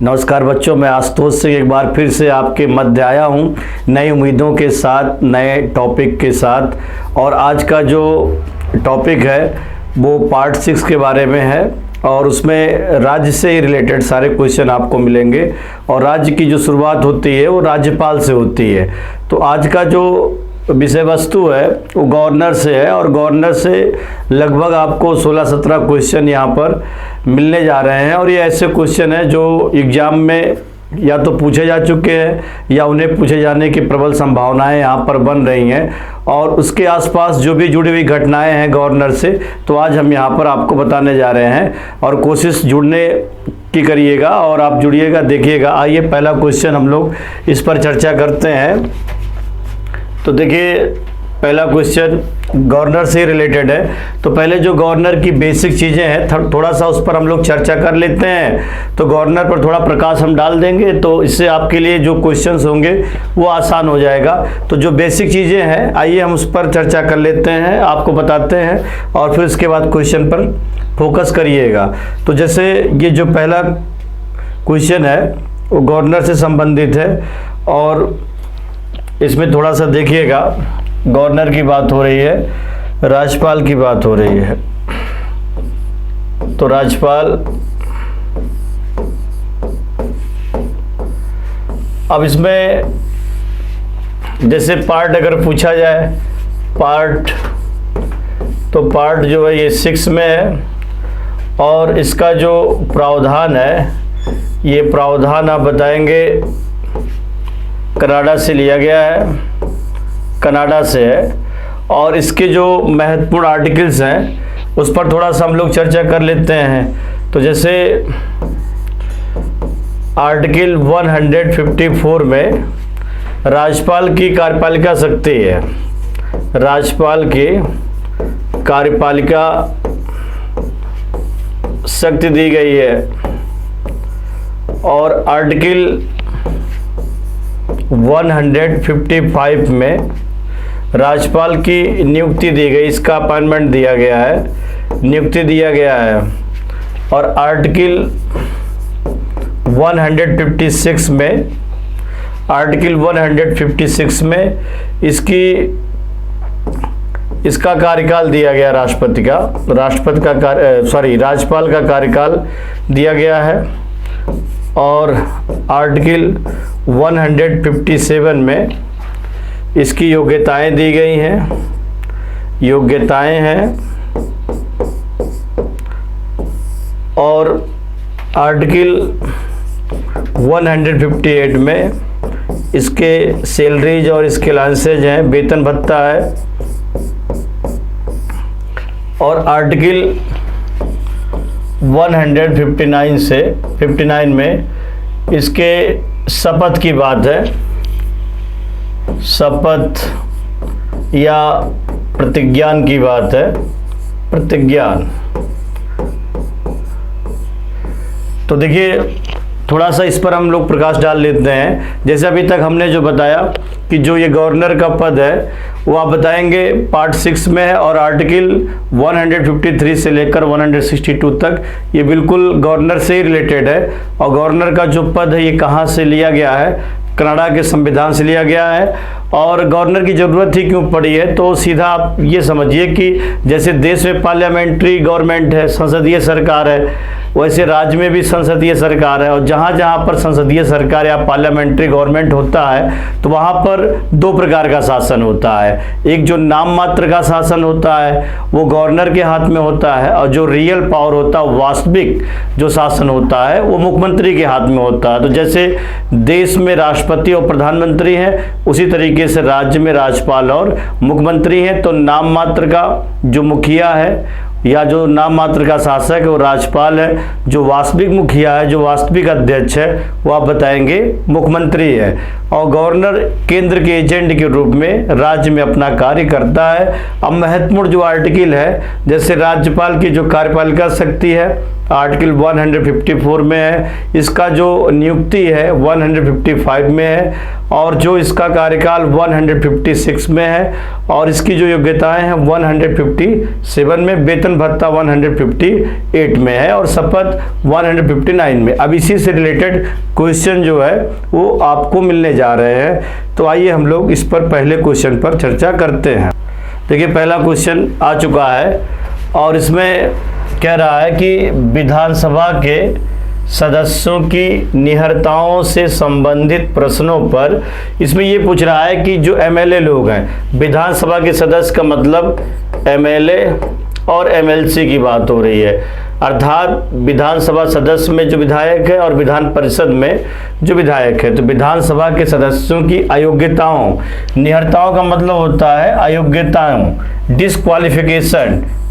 नमस्कार बच्चों, मैं आशुतोष सिंह एक बार फिर से आपके मध्य आया हूँ नई उम्मीदों के साथ, नए टॉपिक के साथ। और आज का जो टॉपिक है वो पार्ट 6 के बारे में है और उसमें राज्य से ही रिलेटेड सारे क्वेश्चन आपको मिलेंगे। और राज्य की जो शुरुआत होती है वो राज्यपाल से होती है। तो आज का जो विषय वस्तु है वो गवर्नर से है और गवर्नर से लगभग आपको 16-17 क्वेश्चन यहाँ पर मिलने जा रहे हैं। और ये ऐसे क्वेश्चन हैं जो एग्ज़ाम में या तो पूछे जा चुके हैं या उन्हें पूछे जाने की प्रबल संभावनाएं यहाँ पर बन रही हैं। और उसके आसपास जो भी जुड़ी हुई घटनाएं हैं गवर्नर से, तो आज हम यहाँ पर आपको बताने जा रहे हैं। और कोशिश जुड़ने की करिएगा और आप जुड़िएगा, देखिएगा। आइए पहला क्वेश्चन हम लोग इस पर चर्चा करते हैं। तो देखिए पहला क्वेश्चन गवर्नर से रिलेटेड है। तो पहले जो गवर्नर की बेसिक चीज़ें हैं थोड़ा सा उस पर हम लोग चर्चा कर लेते हैं। तो गवर्नर पर थोड़ा प्रकाश हम डाल देंगे तो इससे आपके लिए जो क्वेश्चंस होंगे वो आसान हो जाएगा। तो जो बेसिक चीज़ें हैं आइए हम उस पर चर्चा कर लेते हैं, आपको बताते हैं और फिर उसके बाद क्वेश्चन पर फोकस करिएगा। तो जैसे ये जो पहला क्वेश्चन है वो गवर्नर से संबंधित है और इसमें थोड़ा सा देखिएगा, गवर्नर की बात हो रही है, राज्यपाल की बात हो रही है। तो राज्यपाल, अब इसमें जैसे पार्ट अगर पूछा जाए, पार्ट, तो पार्ट जो है ये 6 में है और इसका जो प्रावधान है ये प्रावधान आप बताएंगे कनाडा से लिया गया है, कनाडा से है। और इसके जो महत्वपूर्ण आर्टिकल्स हैं उस पर थोड़ा सा हम लोग चर्चा कर लेते हैं। तो जैसे आर्टिकल 154 में राज्यपाल की कार्यपालिका शक्ति है, राज्यपाल की कार्यपालिका शक्ति दी गई है। और आर्टिकल 155 में राज्यपाल की नियुक्ति दी गई, इसका अपॉइंटमेंट दिया गया है, नियुक्ति दिया गया है। और आर्टिकल 156 में, आर्टिकल 156 में इसका कार्यकाल दिया गया, राष्ट्रपति का, राज्यपाल का कार्यकाल दिया गया है। और आर्टिकल 157 में इसकी योग्यताएं दी गई हैं, योग्यताएं हैं। और आर्टिकल 158 में इसके सैलरीज और इसके अलाउंसेज हैं, वेतन भत्ता है। और आर्टिकल 159 में इसके शपथ की बात है, शपथ या प्रतिज्ञान की बात है, प्रतिज्ञान। तो देखिए थोड़ा सा इस पर हम लोग प्रकाश डाल लेते हैं। जैसे अभी तक हमने जो बताया कि जो ये गवर्नर का पद है वो आप बताएंगे पार्ट 6 में है और आर्टिकल 153 से लेकर 162 तक ये बिल्कुल गवर्नर से ही रिलेटेड है। और गवर्नर का जो पद है ये कहाँ से लिया गया है, कनाडा के संविधान से लिया गया है। और गवर्नर की ज़रूरत ही क्यों पड़ी है, तो सीधा आप ये समझिए कि जैसे देश में पार्लियामेंट्री गवर्नमेंट है, संसदीय सरकार है, वैसे राज्य में भी संसदीय सरकार है। और जहाँ जहाँ पर संसदीय सरकार या पार्लियामेंट्री गवर्नमेंट होता है तो वहाँ पर 2 प्रकार का शासन होता है। एक जो नाम मात्र का शासन होता है वो गवर्नर के हाथ में होता है और जो रियल पावर होता है, वास्तविक जो शासन होता है वो मुख्यमंत्री के हाथ में होता है। तो जैसे देश में राष्ट्रपति और प्रधानमंत्री हैं उसी तरीके से राज्य में राज्यपाल और मुख्यमंत्री हैं। तो नाम मात्र का जो मुखिया है या जो नाम मात्र का शासक है वो राज्यपाल है, जो वास्तविक मुखिया है, जो वास्तविक अध्यक्ष है वो आप बताएंगे मुख्यमंत्री है। और गवर्नर केंद्र के एजेंट के रूप में राज्य में अपना कार्य करता है। अब महत्वपूर्ण जो आर्टिकल है, जैसे राज्यपाल की जो कार्यपालिका शक्ति है आर्टिकल 154 में है, इसका जो नियुक्ति है 155 में है, और जो इसका कार्यकाल 156 में है, और इसकी जो योग्यताएं हैं 157 में, वेतन भत्ता 158 में है, और शपथ 159 में। अब इसी से रिलेटेड क्वेश्चन जो है वो आपको मिलने जा रहे हैं। तो आइए हम लोग इस पर पहले क्वेश्चन पर चर्चा करते हैं। देखिए पहला क्वेश्चन आ चुका है और इसमें कह रहा है कि विधानसभा के सदस्यों की निहरताओं से संबंधित प्रश्नों पर, इसमें ये पूछ रहा है कि जो एमएलए लोग हैं, विधानसभा के सदस्य का मतलब एमएलए और एमएलसी की बात हो रही है, अर्थात विधानसभा सदस्य में जो विधायक है और विधान परिषद में जो विधायक है। तो विधानसभा के सदस्यों की अयोग्यताओं, निहरताओं का मतलब होता है अयोग्यताओं,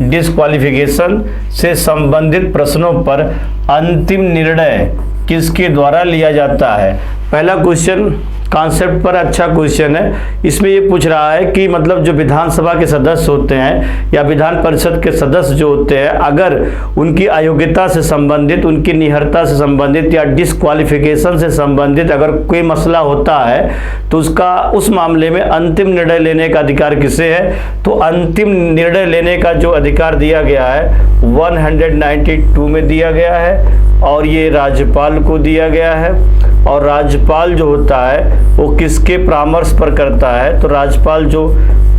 डिस्क्वालिफिकेशन से संबंधित प्रश्नों पर अंतिम निर्णय किसके द्वारा लिया जाता है। पहला क्वेश्चन कॉन्सेप्ट पर अच्छा क्वेश्चन है। इसमें ये पूछ रहा है कि मतलब जो विधानसभा के सदस्य होते हैं या विधान परिषद के सदस्य जो होते हैं, अगर उनकी अयोग्यता से संबंधित, उनकी निहरता से संबंधित या डिस्क्वालिफिकेशन से संबंधित अगर कोई मसला होता है तो उसका उस मामले में अंतिम निर्णय लेने का अधिकार किसे है। तो अंतिम निर्णय लेने का जो अधिकार दिया गया है 192 में दिया गया है, और ये राज्यपाल को दिया गया है। और राज्यपाल जो होता है वो किसके परामर्श पर करता है। तो राज्यपाल जो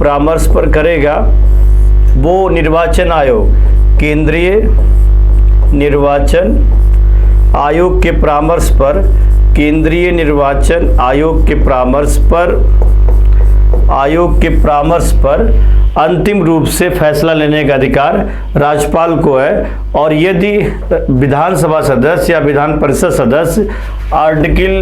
परामर्श पर करेगा वो निर्वाचन आयोग, केंद्रीय निर्वाचन आयोग के परामर्श पर, केंद्रीय निर्वाचन आयोग के परामर्श पर अंतिम रूप से फैसला लेने का अधिकार राज्यपाल को है। और यदि विधानसभा सदस्य या विधान परिषद सदस्य आर्टिकल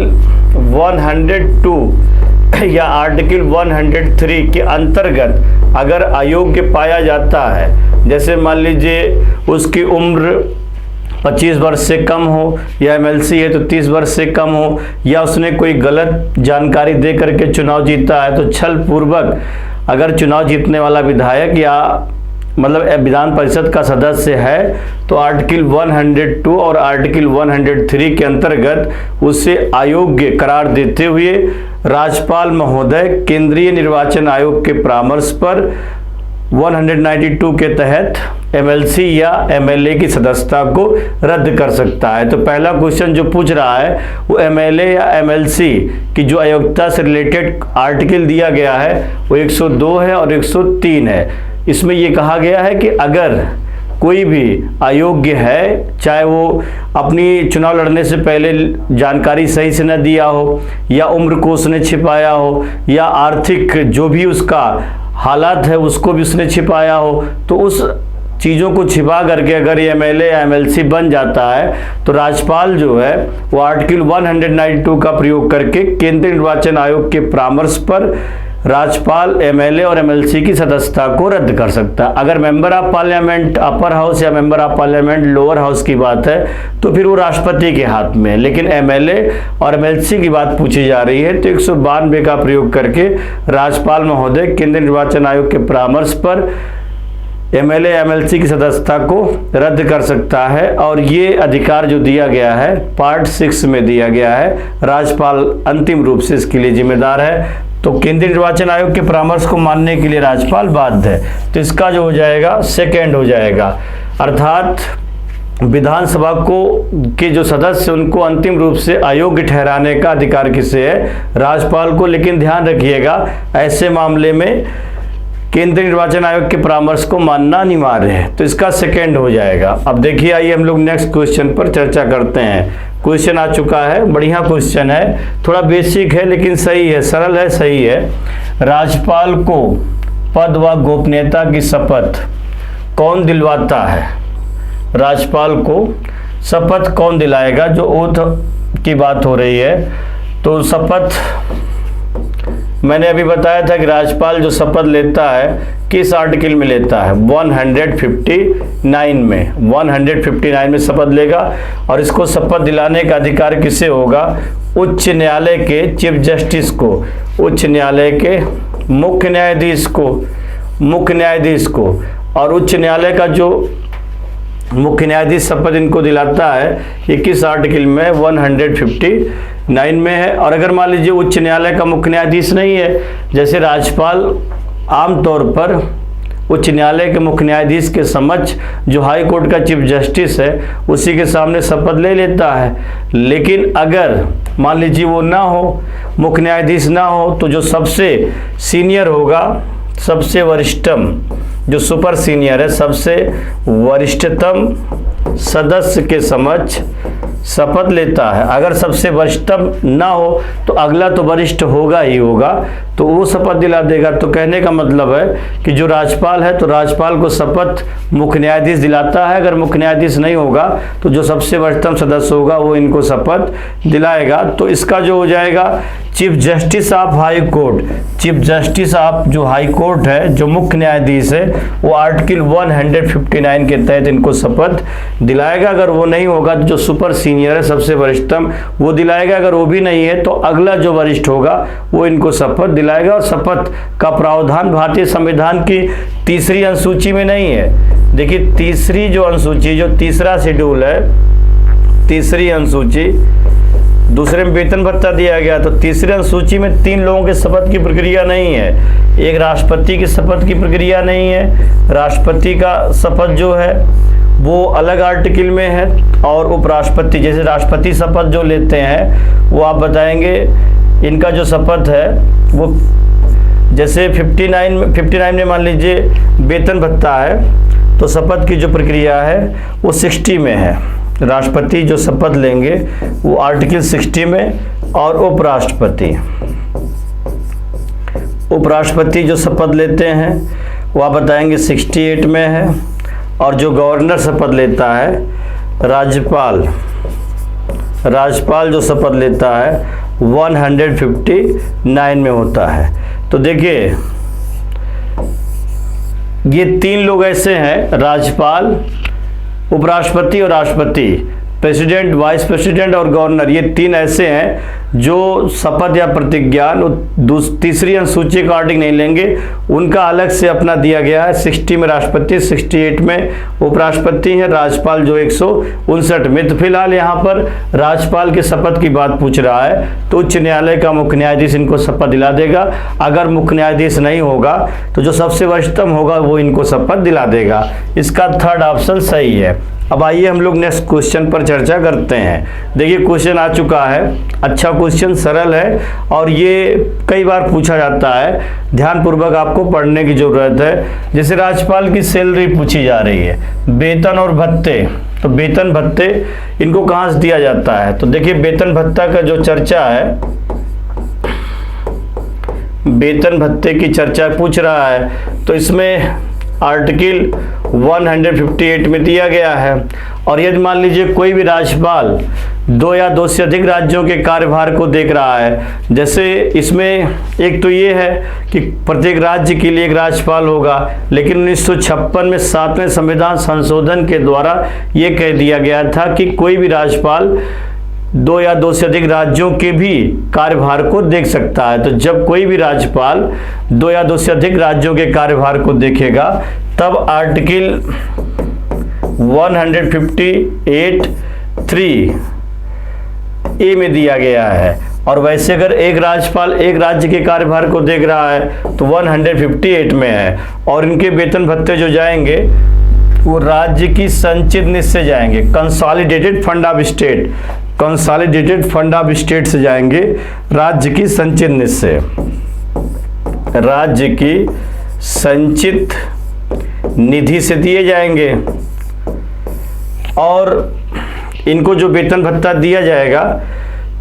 102 या आर्टिकल 103 के अंतर्गत अगर अयोग्य पाया जाता है, जैसे मान लीजिए उसकी उम्र 25 वर्ष से कम हो, या एमएलसी है तो 30 वर्ष से कम हो, या उसने कोई गलत जानकारी दे करके चुनाव जीता है, तो छल पूर्वक अगर चुनाव जीतने वाला विधायक या मतलब विधान परिषद का सदस्य है, तो आर्टिकल 102 और आर्टिकल 103 के अंतर्गत उसे अयोग्य करार देते हुए राज्यपाल महोदय केंद्रीय निर्वाचन आयोग के परामर्श पर 192 के तहत एमएलसी या एमएलए की सदस्यता को रद्द कर सकता है। तो पहला क्वेश्चन जो पूछ रहा है वो एमएलए या एमएलसी की जो अयोग्यता से रिलेटेड आर्टिकल दिया गया है वो 102 है और 103 है। इसमें ये कहा गया है कि अगर कोई भी अयोग्य है, चाहे वो अपनी चुनाव लड़ने से पहले जानकारी सही से न दिया हो, या उम्र को उसने छिपाया हो, या आर्थिक जो भी उसका हालात है उसको भी उसने छिपाया हो, तो उस चीज़ों को छिपा करके अगर ये एमएलए या एमएलसी बन जाता है तो राज्यपाल जो है वो आर्टिकल 192 का प्रयोग करके केंद्रीय निर्वाचन आयोग के परामर्श पर राज्यपाल एमएलए और एमएलसी की सदस्यता को रद्द कर सकता है। अगर member of parliament upper house या member of parliament lower house की बात है तो फिर वो राष्ट्रपति के हाथ में है, लेकिन एमएलए और एमएलसी की बात पूछी जा रही है तो 192 का प्रयोग करके राज्यपाल महोदय केंद्रीय निर्वाचन आयोग के परामर्श पर एमएलए एमएलसी की सदस्यता को रद्द कर सकता है। और ये अधिकार जो दिया गया है पार्ट 6 में दिया गया है, राज्यपाल अंतिम रूप से इसके लिए जिम्मेदार है। तो केंद्रीय निर्वाचन आयोग के परामर्श को मानने के लिए राज्यपाल बाध्य है। तो इसका जो हो जाएगा सेकेंड हो जाएगा, अर्थात विधानसभा को के जो सदस्य उनको अंतिम रूप से अयोग्य ठहराने का अधिकार किसे है, राज्यपाल को। लेकिन ध्यान रखिएगा ऐसे मामले में केंद्रीय निर्वाचन आयोग के परामर्श को मानना अनिवार्य है। तो इसका सेकेंड हो जाएगा। अब देखिए आइए हम लोग नेक्स्ट क्वेश्चन पर चर्चा करते हैं। क्वेश्चन आ चुका है, बढ़िया क्वेश्चन है, थोड़ा बेसिक है लेकिन सही है, सरल है, सही है। राज्यपाल को पद व गोपनीयता की शपथ कौन दिलवाता है? राज्यपाल को शपथ कौन दिलाएगा? जो ओथ की बात हो रही है, तो शपथ मैंने अभी बताया था कि राज्यपाल जो शपथ लेता है किस आर्टिकल में लेता है, 159 में, 159 में शपथ लेगा। और इसको शपथ दिलाने का अधिकार किसे होगा? उच्च न्यायालय के चीफ जस्टिस को, उच्च न्यायालय के मुख्य न्यायाधीश को और उच्च न्यायालय का जो मुख्य न्यायाधीश शपथ इनको दिलाता है ये किस आर्टिकल में 159 में है। और अगर मान लीजिए उच्च न्यायालय का मुख्य न्यायाधीश नहीं है, जैसे राज्यपाल आमतौर पर उच्च न्यायालय के मुख्य न्यायाधीश के समक्ष जो हाई कोर्ट का चीफ जस्टिस है उसी के सामने शपथ ले लेता है। लेकिन अगर मान लीजिए वो ना हो, मुख्य न्यायाधीश ना हो, तो जो सबसे सीनियर होगा, सबसे वरिष्ठतम, जो सुपर सीनियर है, सबसे वरिष्ठतम सदस्य के समक्ष शपथ लेता है। अगर सबसे वरिष्ठतम ना हो तो अगला तो वरिष्ठ होगा ही होगा, तो वो शपथ दिला देगा। तो कहने का मतलब है कि जो राज्यपाल है तो राज्यपाल को शपथ मुख्य न्यायाधीश दिलाता है। अगर मुख्य न्यायाधीश नहीं होगा तो जो सबसे वरिष्ठतम सदस्य होगा वो इनको शपथ दिलाएगा। तो इसका जो हो जाएगा chief justice of high court, chief justice of जो हाई कोर्ट है, जो मुख्य न्यायाधीश है, वो आर्टिकल 159 के तहत इनको शपथ दिलाएगा। अगर वो नहीं होगा तो जो सुपर सीनियर है, सबसे वरिष्ठतम, वो दिलाएगा। अगर वो भी नहीं है तो अगला जो वरिष्ठ होगा वो इनको शपथ दिलाएगा। और शपथ का प्रावधान भारतीय संविधान की तीसरी अनुसूची में नहीं है। देखिए तीसरी जो अनुसूची, जो तीसरा शेड्यूल है, तीसरी अनुसूची, दूसरे में वेतन भत्ता दिया गया, तो तीसरी अनुसूची में 3 लोगों के शपथ की प्रक्रिया नहीं है। एक राष्ट्रपति की शपथ की प्रक्रिया नहीं है, राष्ट्रपति का शपथ जो है वो अलग आर्टिकल में है। और उपराष्ट्रपति, जैसे राष्ट्रपति शपथ जो लेते हैं वो आप बताएंगे, इनका जो शपथ है वो जैसे 59 में मान लीजिए वेतन भत्ता है तो शपथ की जो प्रक्रिया है वो 60 में है। राष्ट्रपति जो शपथ लेंगे वो आर्टिकल 60 में, और उपराष्ट्रपति जो शपथ लेते हैं वो आप बताएंगे 68 में है। और जो गवर्नर शपथ लेता है, राज्यपाल जो शपथ लेता है 159 में होता है। तो देखिए ये 3 लोग ऐसे हैं, राज्यपाल, उपराष्ट्रपति और राष्ट्रपति, प्रेसिडेंट, वाइस प्रेसिडेंट और गवर्नर, ये 3 ऐसे हैं जो शपथ या प्रतिज्ञा तीसरी अनुसूची का आर्टिकल नहीं लेंगे। उनका अलग से अपना दिया गया है। 60 में राष्ट्रपति, 68 में उपराष्ट्रपति है, राज्यपाल जो 159 में। तो फिलहाल यहाँ पर राज्यपाल के शपथ की बात पूछ रहा है, तो उच्च न्यायालय का मुख्य न्यायाधीश इनको शपथ दिला देगा। अगर मुख्य न्यायाधीश नहीं होगा तो जो सबसे वरिष्ठतम होगा वो इनको शपथ दिला देगा। इसका थर्ड ऑप्शन सही है। अब आइए हम लोग नेक्स्ट क्वेश्चन पर चर्चा करते हैं। देखिए क्वेश्चन आ चुका है, अच्छा क्वेश्चन, सरल है और ये कई बार पूछा जाता है, ध्यानपूर्वक आपको पढ़ने की जरूरत है। जैसे राज्यपाल की सैलरी पूछी जा रही है, वेतन और भत्ते, तो वेतन भत्ते इनको कहाँ से दिया जाता है? तो देखिए वेतन भत्ता का जो चर्चा है, वेतन भत्ते की चर्चा पूछ रहा है, तो इसमें आर्टिकल 158 में दिया गया है। और यदि मान लीजिए कोई भी राज्यपाल 2 या 2 से अधिक राज्यों के कार्यभार को देख रहा है, जैसे इसमें एक तो ये है कि प्रत्येक राज्य के लिए एक राज्यपाल होगा, लेकिन 1956 में 7वें संविधान संशोधन के द्वारा ये कह दिया गया था कि कोई भी राज्यपाल 2 या 2 से अधिक राज्यों के भी कार्यभार को देख सकता है। तो जब कोई भी राज्यपाल 2 या 2 से अधिक राज्यों के कार्यभार को देखेगा तब आर्टिकल 158(3) ए में दिया गया है। और वैसे अगर एक राज्यपाल एक राज्य के कार्यभार को देख रहा है तो 158 में है। और इनके वेतन भत्ते जो जाएंगे वो राज्य की संचित निधि से जाएंगे, consolidated fund of state, consolidated fund of state से जाएंगे, राज्य की संचित निधि से, राज्य की संचित निधि से दिए जाएंगे। और इनको जो वेतन भत्ता दिया जाएगा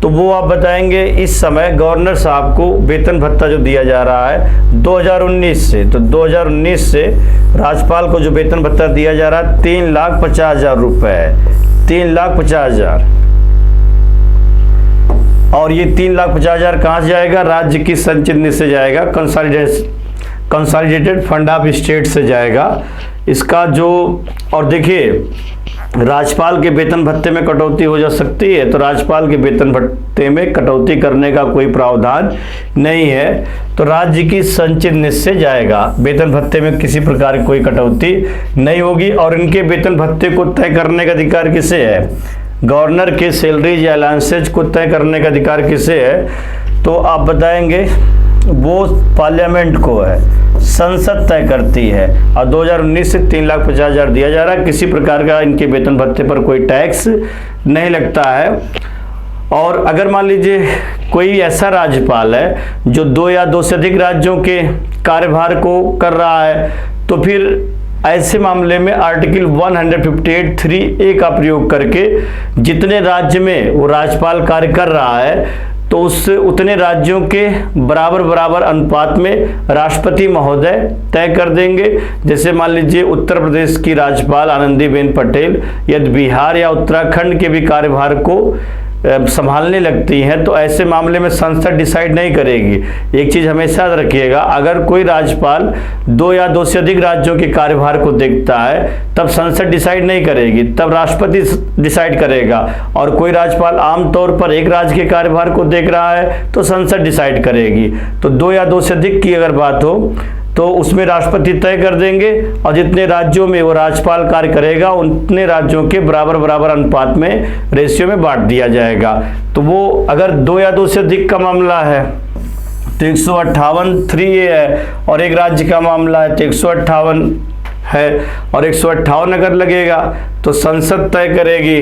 तो वो आप बताएंगे, इस समय गवर्नर साहब को वेतन भत्ता जो दिया जा रहा है 2019 से, तो 2019 से राज्यपाल को जो वेतन भत्ता दिया जा रहा है 3,50,000 रुपए, 3,50,000। और ये 3,50,000 कहाँ से जाएगा? राज्य की संचित निधि से जाएगा, कंसोलिडेटेड फंड ऑफ स्टेट से जाएगा इसका जो। और देखिए राज्यपाल के वेतन भत्ते में कटौती हो जा सकती है, तो राज्यपाल के वेतन भत्ते में कटौती करने का कोई प्रावधान नहीं है, तो राज्य की संचित निधि से जाएगा। वेतन भत्ते में किसी प्रकार की कोई कटौती नहीं होगी। और इनके वेतन भत्ते को तय करने का अधिकार किसे है? गवर्नर के सैलरीज या अलाउंसेज को तय करने का अधिकार किसे है? तो आप बताएंगे वो पार्लियामेंट को है, संसद तय करती है। और 2019 से 3,50,000 दिया जा रहा है। किसी प्रकार का इनके वेतन भत्ते पर कोई टैक्स नहीं लगता है। और अगर मान लीजिए कोई ऐसा राज्यपाल है जो 2 या 2 से अधिक राज्यों के कार्यभार को कर रहा है, तो फिर ऐसे मामले में आर्टिकल 158(3)(a) का प्रयोग करके जितने राज्य में वो राज्यपाल कार्य कर रहा है, तो उससे उतने राज्यों के बराबर बराबर अनुपात में राष्ट्रपति महोदय तय कर देंगे। जैसे मान लीजिए उत्तर प्रदेश की राज्यपाल आनंदीबेन पटेल यदि बिहार या उत्तराखंड के भी कार्यभार को संभालने लगती हैं, तो ऐसे मामले में संसद डिसाइड नहीं करेगी। एक चीज़ हमेशा याद रखिएगा, अगर कोई राज्यपाल 2 या 2 से अधिक राज्यों के कार्यभार को देखता है तब संसद डिसाइड नहीं करेगी, तब राष्ट्रपति डिसाइड करेगा। और कोई राज्यपाल आमतौर पर एक राज्य के कार्यभार को देख रहा है तो संसद डिसाइड करेगी। तो 2 या 2 से अधिक की अगर बात हो तो उसमें राष्ट्रपति तय कर देंगे, और जितने राज्यों में वो राज्यपाल कार्य करेगा उतने राज्यों के बराबर बराबर अनुपात में रेशियो में बांट दिया जाएगा। तो वो अगर 2 या 2 से अधिक का मामला है तो 158(3)(a) है, और एक राज्य का मामला है तो 158 है, और 158 अगर लगेगा तो संसद तय करेगी,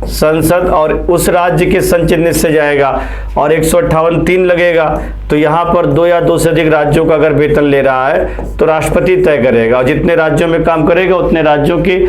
संसद और उस राज्य के संचित निधि से जाएगा। और 158(3) लगेगा तो यहाँ पर 2 या 2 से अधिक राज्यों का अगर वेतन ले रहा है तो राष्ट्रपति तय करेगा, और जितने राज्यों में काम करेगा उतने राज्यों की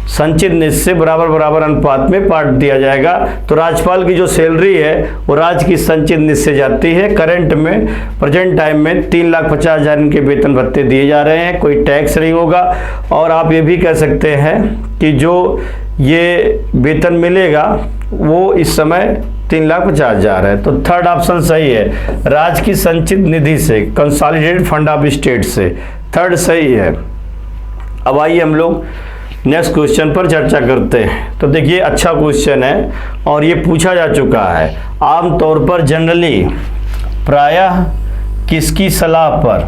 संचित निधि से बराबर बराबर अनुपात में बांट दिया जाएगा। तो राज्यपाल की जो सैलरी है वो राज्य की संचित निधि से जाती है। करंट में प्रेजेंट टाइम में 3,50,000 इनके वेतन भत्ते दिए जा रहे हैं, कोई टैक्स नहीं होगा। और आप ये भी कह सकते हैं कि जो ये वेतन मिलेगा वो इस समय 3,50,000 है। तो थर्ड ऑप्शन सही है, राज्य की संचित निधि से, कंसोलिडेटेड फंड ऑफ स्टेट से, थर्ड सही है। अब आइए हम लोग नेक्स्ट क्वेश्चन पर चर्चा करते हैं। तो देखिए अच्छा क्वेश्चन है और ये पूछा जा चुका है आमतौर पर, जनरली प्रायः किसकी सलाह पर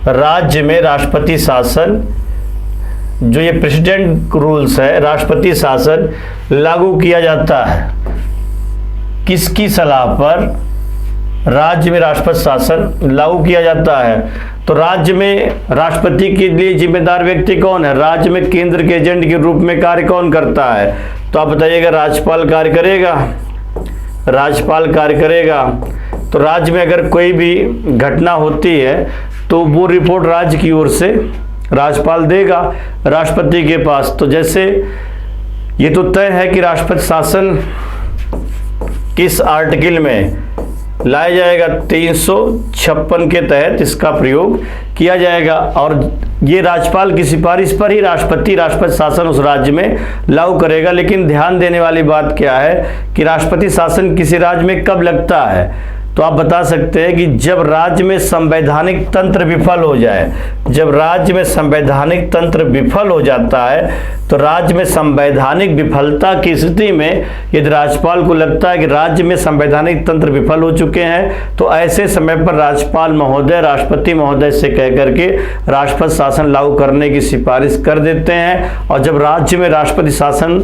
राज्य में राष्ट्रपति शासन, जो ये प्रेसिडेंट रूल्स है, राष्ट्रपति शासन लागू किया जाता है। किसकी सलाह पर राज्य में राष्ट्रपति शासन लागू किया जाता है? तो राज्य में राष्ट्रपति के लिए जिम्मेदार व्यक्ति कौन है? राज्य में केंद्र के एजेंट के रूप में कार्य कौन करता है? तो आप बताइएगा, राज्यपाल कार्य करेगा। राज्यपाल कार्य करेगा। तो राज्य में अगर कोई भी घटना होती है तो वो रिपोर्ट राज्य की ओर से राज्यपाल देगा राष्ट्रपति के पास। तो जैसे ये तो तय है कि राष्ट्रपति शासन किस आर्टिकल में लाया जाएगा, 356 के तहत इसका प्रयोग किया जाएगा। और ये राज्यपाल की सिफारिश पर ही राष्ट्रपति शासन उस राज्य में लागू करेगा। लेकिन ध्यान देने वाली बात क्या है कि राष्ट्रपति शासन किसी राज्य में कब लगता है? तो आप बता सकते हैं कि जब राज्य में संवैधानिक तंत्र विफल हो जाए। जब राज्य में संवैधानिक तंत्र विफल हो जाता है तो राज्य में संवैधानिक विफलता की स्थिति में यदि राज्यपाल को लगता है कि राज्य में संवैधानिक तंत्र विफल हो चुके हैं, तो ऐसे समय पर राज्यपाल महोदय राष्ट्रपति महोदय से कह करके राष्ट्रपति शासन लागू करने की सिफारिश कर देते हैं। और जब राज्य में राष्ट्रपति शासन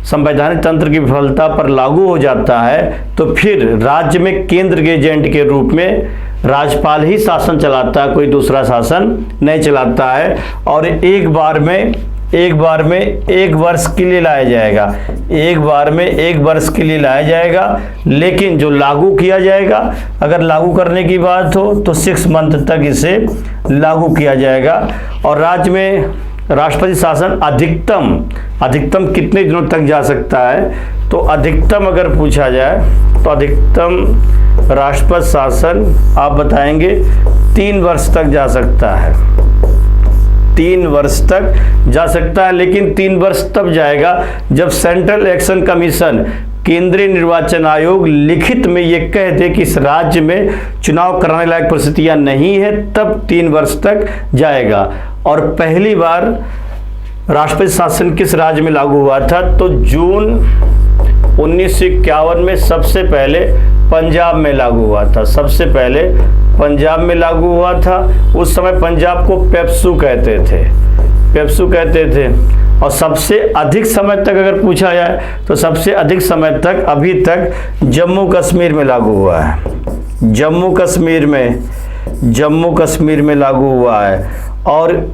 संवैधानिक तंत्र की विफलता पर लागू हो जाता है तो फिर राज्य में केंद्र के एजेंट के रूप में राज्यपाल ही शासन चलाता है, कोई दूसरा शासन नहीं चलाता है। और एक बार में 1 वर्ष के लिए लाया जाएगा। एक बार में 1 वर्ष के लिए लाया जाएगा। लेकिन जो लागू किया जाएगा, अगर लागू करने की बात हो तो 6 मंथ तक इसे लागू किया जाएगा। और राज्य में राष्ट्रपति शासन अधिकतम कितने दिनों तक जा सकता है? तो अधिकतम अगर पूछा जाए तो अधिकतम राष्ट्रपति शासन आप बताएंगे 3 वर्ष तक जा सकता है। 3 वर्ष तक जा सकता है। लेकिन 3 वर्ष तब जाएगा जब सेंट्रल इलेक्शन कमीशन, केंद्रीय निर्वाचन आयोग लिखित में ये कह दे कि इस राज्य में चुनाव कराने लायक परिस्थितियां नहीं है, तब 3 वर्ष तक जाएगा। और पहली बार राष्ट्रपति शासन किस राज्य में लागू हुआ था? तो जून 1951 में सबसे पहले पंजाब में लागू हुआ था। सबसे पहले पंजाब में लागू हुआ था। उस समय पंजाब को पेप्सू कहते थे, पेप्सू कहते थे। और सबसे अधिक समय तक अगर पूछा जाए तो सबसे अधिक समय तक अभी तक जम्मू कश्मीर में लागू हुआ है। जम्मू कश्मीर में लागू हुआ है। और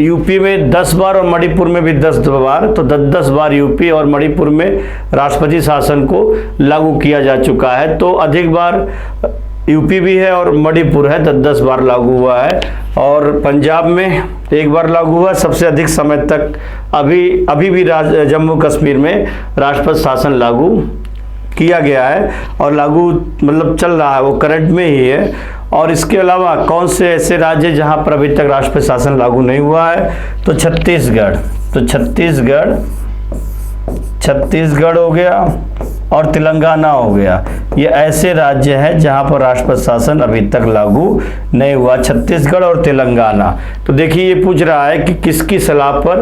यूपी में 10 बार और मणिपुर में भी 10 बार, तो 10 बार यूपी और मणिपुर में राष्ट्रपति शासन को लागू किया जा चुका है। तो अधिक बार यूपी भी है और मणिपुर है, 10 बार लागू हुआ है। और पंजाब में 1 बार लागू हुआ। सबसे अधिक समय तक अभी भी जम्मू कश्मीर में राष्ट्रपति शासन लागू किया गया है और लागू मतलब चल रहा है, वो करंट में ही है। और इसके अलावा कौन से ऐसे राज्य जहां पर अभी तक राष्ट्रपति शासन लागू नहीं हुआ है? तो छत्तीसगढ़। तो छत्तीसगढ़ हो गया और तेलंगाना हो गया। ये ऐसे राज्य हैं जहां पर राष्ट्रपति शासन अभी तक लागू नहीं हुआ, छत्तीसगढ़ और तेलंगाना। तो देखिए ये पूछ रहा है कि किसकी सलाह पर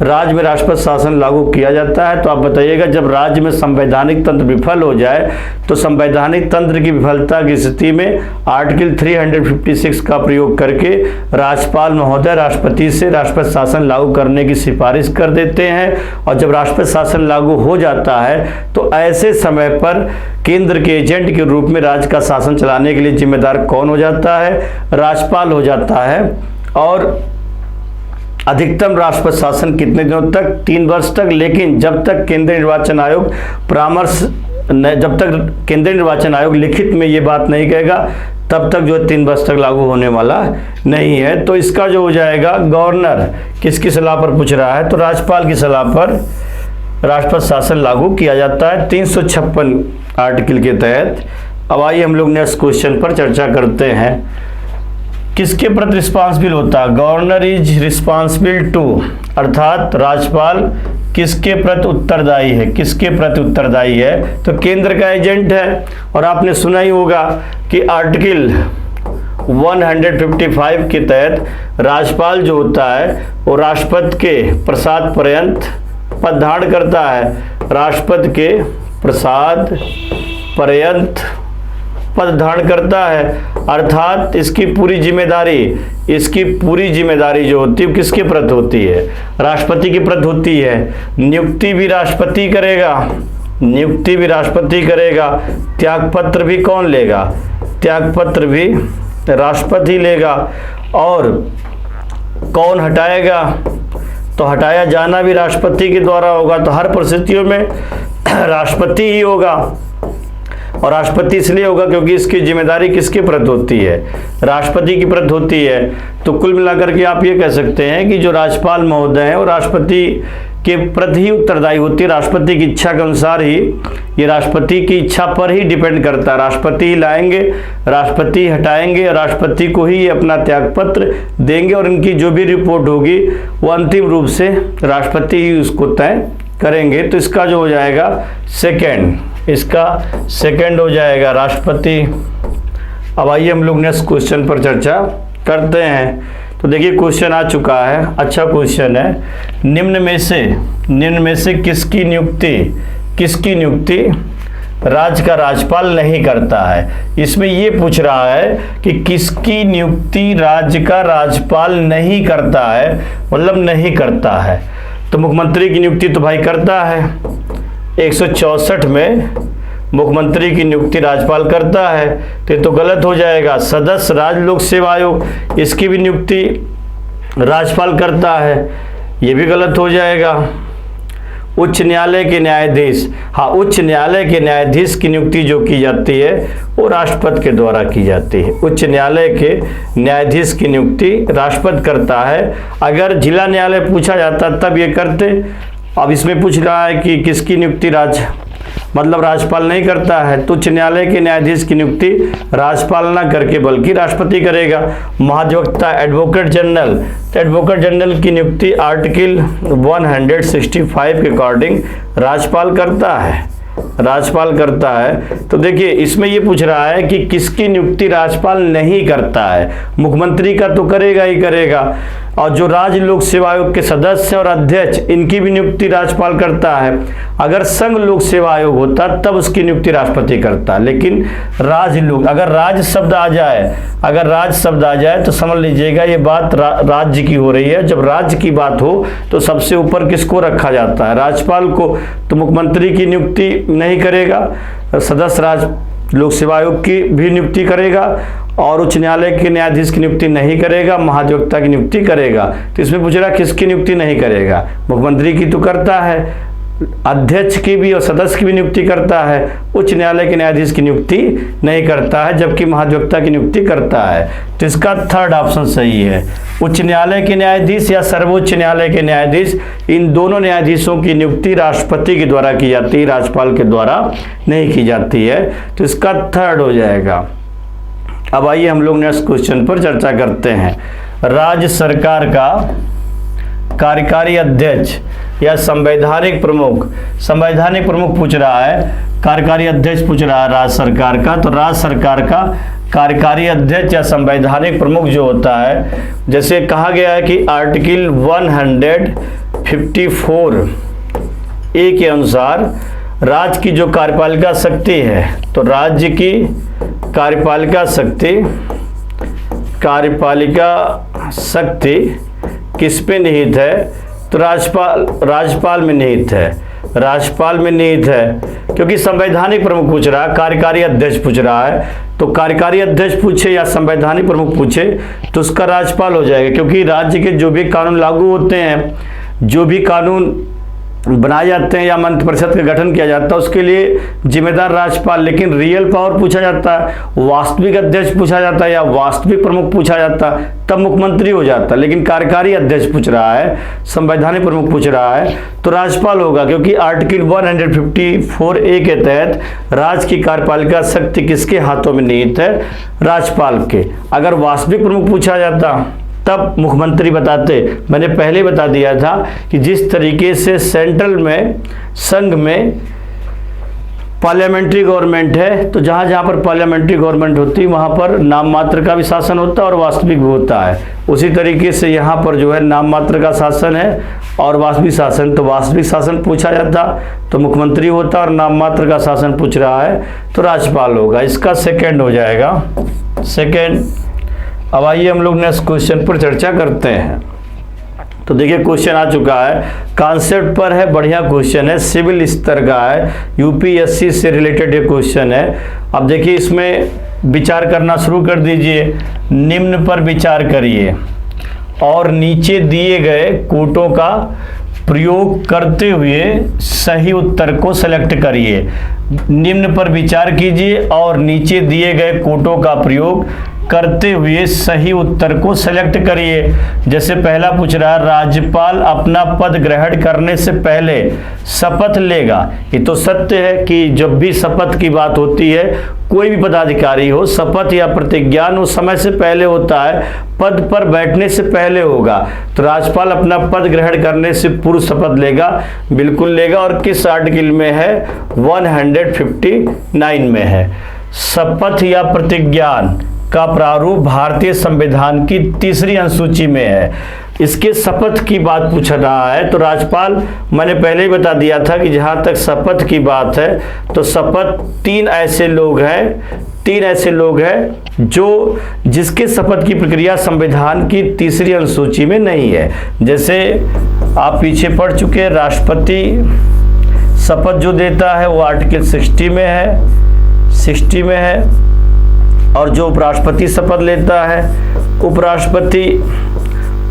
राज्य में राष्ट्रपति शासन लागू किया जाता है? तो आप बताइएगा, जब राज्य में संवैधानिक तंत्र विफल हो जाए तो संवैधानिक तंत्र की विफलता की स्थिति में आर्टिकल 356 का प्रयोग करके राज्यपाल महोदय राष्ट्रपति से राष्ट्रपति शासन लागू करने की सिफारिश कर देते हैं। और जब राष्ट्रपति शासन लागू हो जाता है तो ऐसे समय पर केंद्र के एजेंट के रूप में राज्य का शासन चलाने के लिए जिम्मेदार कौन हो जाता है? राज्यपाल हो जाता है। और अधिकतम राष्ट्रपति शासन कितने दिनों तक? 3 वर्ष तक। लेकिन जब तक केंद्रीय निर्वाचन आयोग केंद्रीय निर्वाचन आयोग लिखित में ये बात नहीं कहेगा तब तक जो 3 वर्ष तक लागू होने वाला नहीं है। तो इसका जो हो जाएगा, गवर्नर किसकी सलाह पर पूछ रहा है? तो राज्यपाल की सलाह पर राष्ट्रपति शासन लागू किया जाता है 356 आर्टिकल के तहत। अब आइए हम लोग नेक्स्ट क्वेश्चन पर चर्चा करते हैं। किसके प्रति रिस्पॉन्सिबल होता है? गवर्नर इज रिस्पॉन्सिबल टू, अर्थात राज्यपाल किसके प्रति उत्तरदायी है? किसके प्रति उत्तरदायी है? तो केंद्र का एजेंट है। और आपने सुना ही होगा कि आर्टिकल 155 के तहत राज्यपाल जो होता है वो राष्ट्रपति के प्रसाद पर्यंत पद धारण करता है। राष्ट्रपति के प्रसाद पर्यंत पद धारण करता है। अर्थात इसकी पूरी जिम्मेदारी जो होती है किसके प्रति होती है? राष्ट्रपति की प्रति होती है। नियुक्ति भी राष्ट्रपति करेगा। त्यागपत्र भी कौन लेगा? त्यागपत्र भी राष्ट्रपति लेगा। और कौन हटाएगा? तो हटाया जाना भी राष्ट्रपति के द्वारा होगा। तो हर परिस्थितियों में राष्ट्रपति ही होगा। और राष्ट्रपति इसलिए होगा क्योंकि इसकी जिम्मेदारी किसके प्रति होती है? राष्ट्रपति की प्रति होती है। तो कुल मिलाकर के आप ये कह सकते हैं कि जो राज्यपाल महोदय हैं वो राष्ट्रपति के प्रति ही उत्तरदायी होती है। राष्ट्रपति की इच्छा के अनुसार ही, ये राष्ट्रपति की इच्छा पर ही डिपेंड करता है। राष्ट्रपति ही लाएंगे, राष्ट्रपति हटाएंगे, राष्ट्रपति को ही अपना त्यागपत्र देंगे और इनकी जो भी रिपोर्ट होगी वो अंतिम रूप से राष्ट्रपति ही उसको तय करेंगे। तो इसका जो हो जाएगा सेकंड हो जाएगा राष्ट्रपति। अब आइए हम लोग नेक्स्ट क्वेश्चन पर चर्चा करते हैं। तो देखिए क्वेश्चन आ चुका है, अच्छा क्वेश्चन है। निम्न में से किसकी नियुक्ति राज्य का राज्यपाल नहीं करता है? इसमें ये पूछ रहा है कि किसकी नियुक्ति राज्य का राज्यपाल नहीं करता है, मतलब नहीं करता है। तो मुख्यमंत्री की नियुक्ति तो भाई करता है। 164 में मुख्यमंत्री की नियुक्ति राज्यपाल करता है। तो गलत हो जाएगा। सदस्य राज्य लोक सेवा आयोग, इसकी भी नियुक्ति राज्यपाल करता है, ये भी गलत हो जाएगा। उच्च न्यायालय के न्यायाधीश की नियुक्ति जो की जाती है वो राष्ट्रपति के द्वारा की जाती है। उच्च न्यायालय के न्यायाधीश की नियुक्ति राष्ट्रपति करता है। अगर जिला न्यायालय पूछा जाता तब ये करते। अब इसमें पूछ रहा है कि किसकी नियुक्ति राज्यपाल नहीं करता है, तो उच्च न्यायालय के न्यायाधीश की नियुक्ति राज्यपाल ना करके बल्कि राष्ट्रपति करेगा। महाधिवक्ता एडवोकेट जनरल की नियुक्ति आर्टिकल 165 के अकॉर्डिंग राज्यपाल करता है। तो देखिए इसमें ये पूछ रहा है कि किसकी नियुक्ति राज्यपाल नहीं करता है। मुख्यमंत्री का तो करेगा ही करेगा, और जो राज्य लोक सेवा आयोग के सदस्य और अध्यक्ष, इनकी भी नियुक्ति राज्यपाल करता है। अगर संघ लोक सेवा आयोग होता तब उसकी नियुक्ति राष्ट्रपति करता। लेकिन राज्य लोक, अगर राज्य शब्द आ जाए तो समझ लीजिएगा ये बात राज्य की हो रही है। जब राज्य की बात हो तो सबसे ऊपर किसको रखा जाता है? राज्यपाल को। तो मुख्यमंत्री की नियुक्ति नहीं करेगा, सदस्य राज्य लोक सेवा आयोग की भी नियुक्ति करेगा, और उच्च न्यायालय के न्यायाधीश की नियुक्ति नहीं करेगा, महाधिवक्ता की नियुक्ति करेगा। तो इसमें पूछ रहा किसकी नियुक्ति नहीं करेगा? मुख्यमंत्री की तो करता है, अध्यक्ष की भी और सदस्य की भी नियुक्ति करता है, उच्च न्यायालय के न्यायाधीश की नियुक्ति नहीं करता है, जबकि महाधिवक्ता की नियुक्ति करता है। तो इसका थर्ड ऑप्शन सही है। उच्च न्यायालय के न्यायाधीश या सर्वोच्च न्यायालय के न्यायाधीश, इन दोनों न्यायाधीशों की नियुक्ति राष्ट्रपति के द्वारा की जाती है, राज्यपाल के द्वारा नहीं की जाती है। तो इसका थर्ड हो जाएगा। अब आइए हम लोग नेक्स्ट क्वेश्चन पर चर्चा करते हैं। राज्य सरकार का कार्यकारी अध्यक्ष या संवैधानिक प्रमुख, संवैधानिक प्रमुख पूछ रहा है, कार्यकारी अध्यक्ष पूछ रहा है राज्य सरकार का। तो राज्य सरकार का कार्यकारी अध्यक्ष या संवैधानिक प्रमुख जो होता है, जैसे कहा गया है कि आर्टिकल 154 ए के अनुसार राज्य की जो कार्यपालिका शक्ति है, तो राज्य की कार्यपालिका शक्ति किस पे निहित है? तो राज्यपाल में निहित है, राज्यपाल में निहित है। क्योंकि संवैधानिक प्रमुख पूछ रहा है, कार्यकारी अध्यक्ष पूछ रहा है, तो कार्यकारी अध्यक्ष पूछे या संवैधानिक प्रमुख पूछे तो उसका राज्यपाल हो जाएगा। क्योंकि राज्य के जो भी कानून लागू होते हैं, जो भी कानून बनाए जाते हैं या मंत्रिपरिषद का गठन किया जाता है, उसके लिए जिम्मेदार राज्यपाल। लेकिन रियल पावर पूछा जाता है, वास्तविक अध्यक्ष पूछा जाता है या वास्तविक प्रमुख पूछा जाता है, तब मुख्यमंत्री हो जाता है। लेकिन कार्यकारी अध्यक्ष पूछ रहा है, संवैधानिक प्रमुख पूछ रहा है, तो राज्यपाल होगा। क्योंकि आर्टिकल 154 ए के तहत राज्य की कार्यपालिका शक्ति किसके हाथों में निहित है? राज्यपाल के। अगर वास्तविक प्रमुख पूछा जाता तब मुख्यमंत्री बताते। मैंने पहले बता दिया था कि जिस तरीके से सेंट्रल में, संघ में पार्लियामेंट्री गवर्नमेंट है, तो जहाँ जहाँ पर पार्लियामेंट्री गवर्नमेंट होती है वहाँ पर नाम मात्र का भी शासन होता है और वास्तविक भी होता है। उसी तरीके से यहाँ पर जो है नाम मात्र का शासन है और वास्तविक शासन। तो वास्तविक शासन पूछा जाता तो मुख्यमंत्री होता, और नाम मात्र का शासन पूछ रहा है तो राज्यपाल होगा। इसका सेकेंड हो जाएगा, सेकेंड। अब आइए हम लोग नेक्स्ट क्वेश्चन पर चर्चा करते हैं। तो देखिए क्वेश्चन आ चुका है, कॉन्सेप्ट पर है, बढ़िया क्वेश्चन है, सिविल स्तर का है, यूपीएससी से रिलेटेड ये क्वेश्चन है। अब देखिए इसमें विचार करना शुरू कर दीजिए। निम्न पर विचार करिए और नीचे दिए गए कोटों का प्रयोग करते हुए सही उत्तर को सेलेक्ट करिए। निम्न पर विचार कीजिए और नीचे दिए गए कोटों का प्रयोग करते हुए सही उत्तर को सेलेक्ट करिए। जैसे पहला पूछ रहा है, राज्यपाल अपना पद ग्रहण करने से पहले शपथ लेगा। ये तो सत्य है कि जब भी शपथ की बात होती है, कोई भी पदाधिकारी हो, शपथ या प्रतिज्ञान उस समय से पहले होता है, पद पर बैठने से पहले होगा। तो राज्यपाल अपना पद ग्रहण करने से पूर्व शपथ लेगा, बिल्कुल लेगा। और किस आर्टिकल में है? 159 में है। शपथ या प्रतिज्ञान का प्रारूप भारतीय संविधान की 3री अनुसूची में है। इसके शपथ की बात पूछ रहा है, तो राज्यपाल, मैंने पहले ही बता दिया था कि जहाँ तक शपथ की बात है, तो शपथ तीन ऐसे लोग हैं जो जिसके शपथ की प्रक्रिया संविधान की 3री अनुसूची में नहीं है। जैसे आप पीछे पढ़ चुके हैं, राष्ट्रपति शपथ जो देता है वो आर्टिकल 60 में है, और जो उपराष्ट्रपति शपथ लेता है,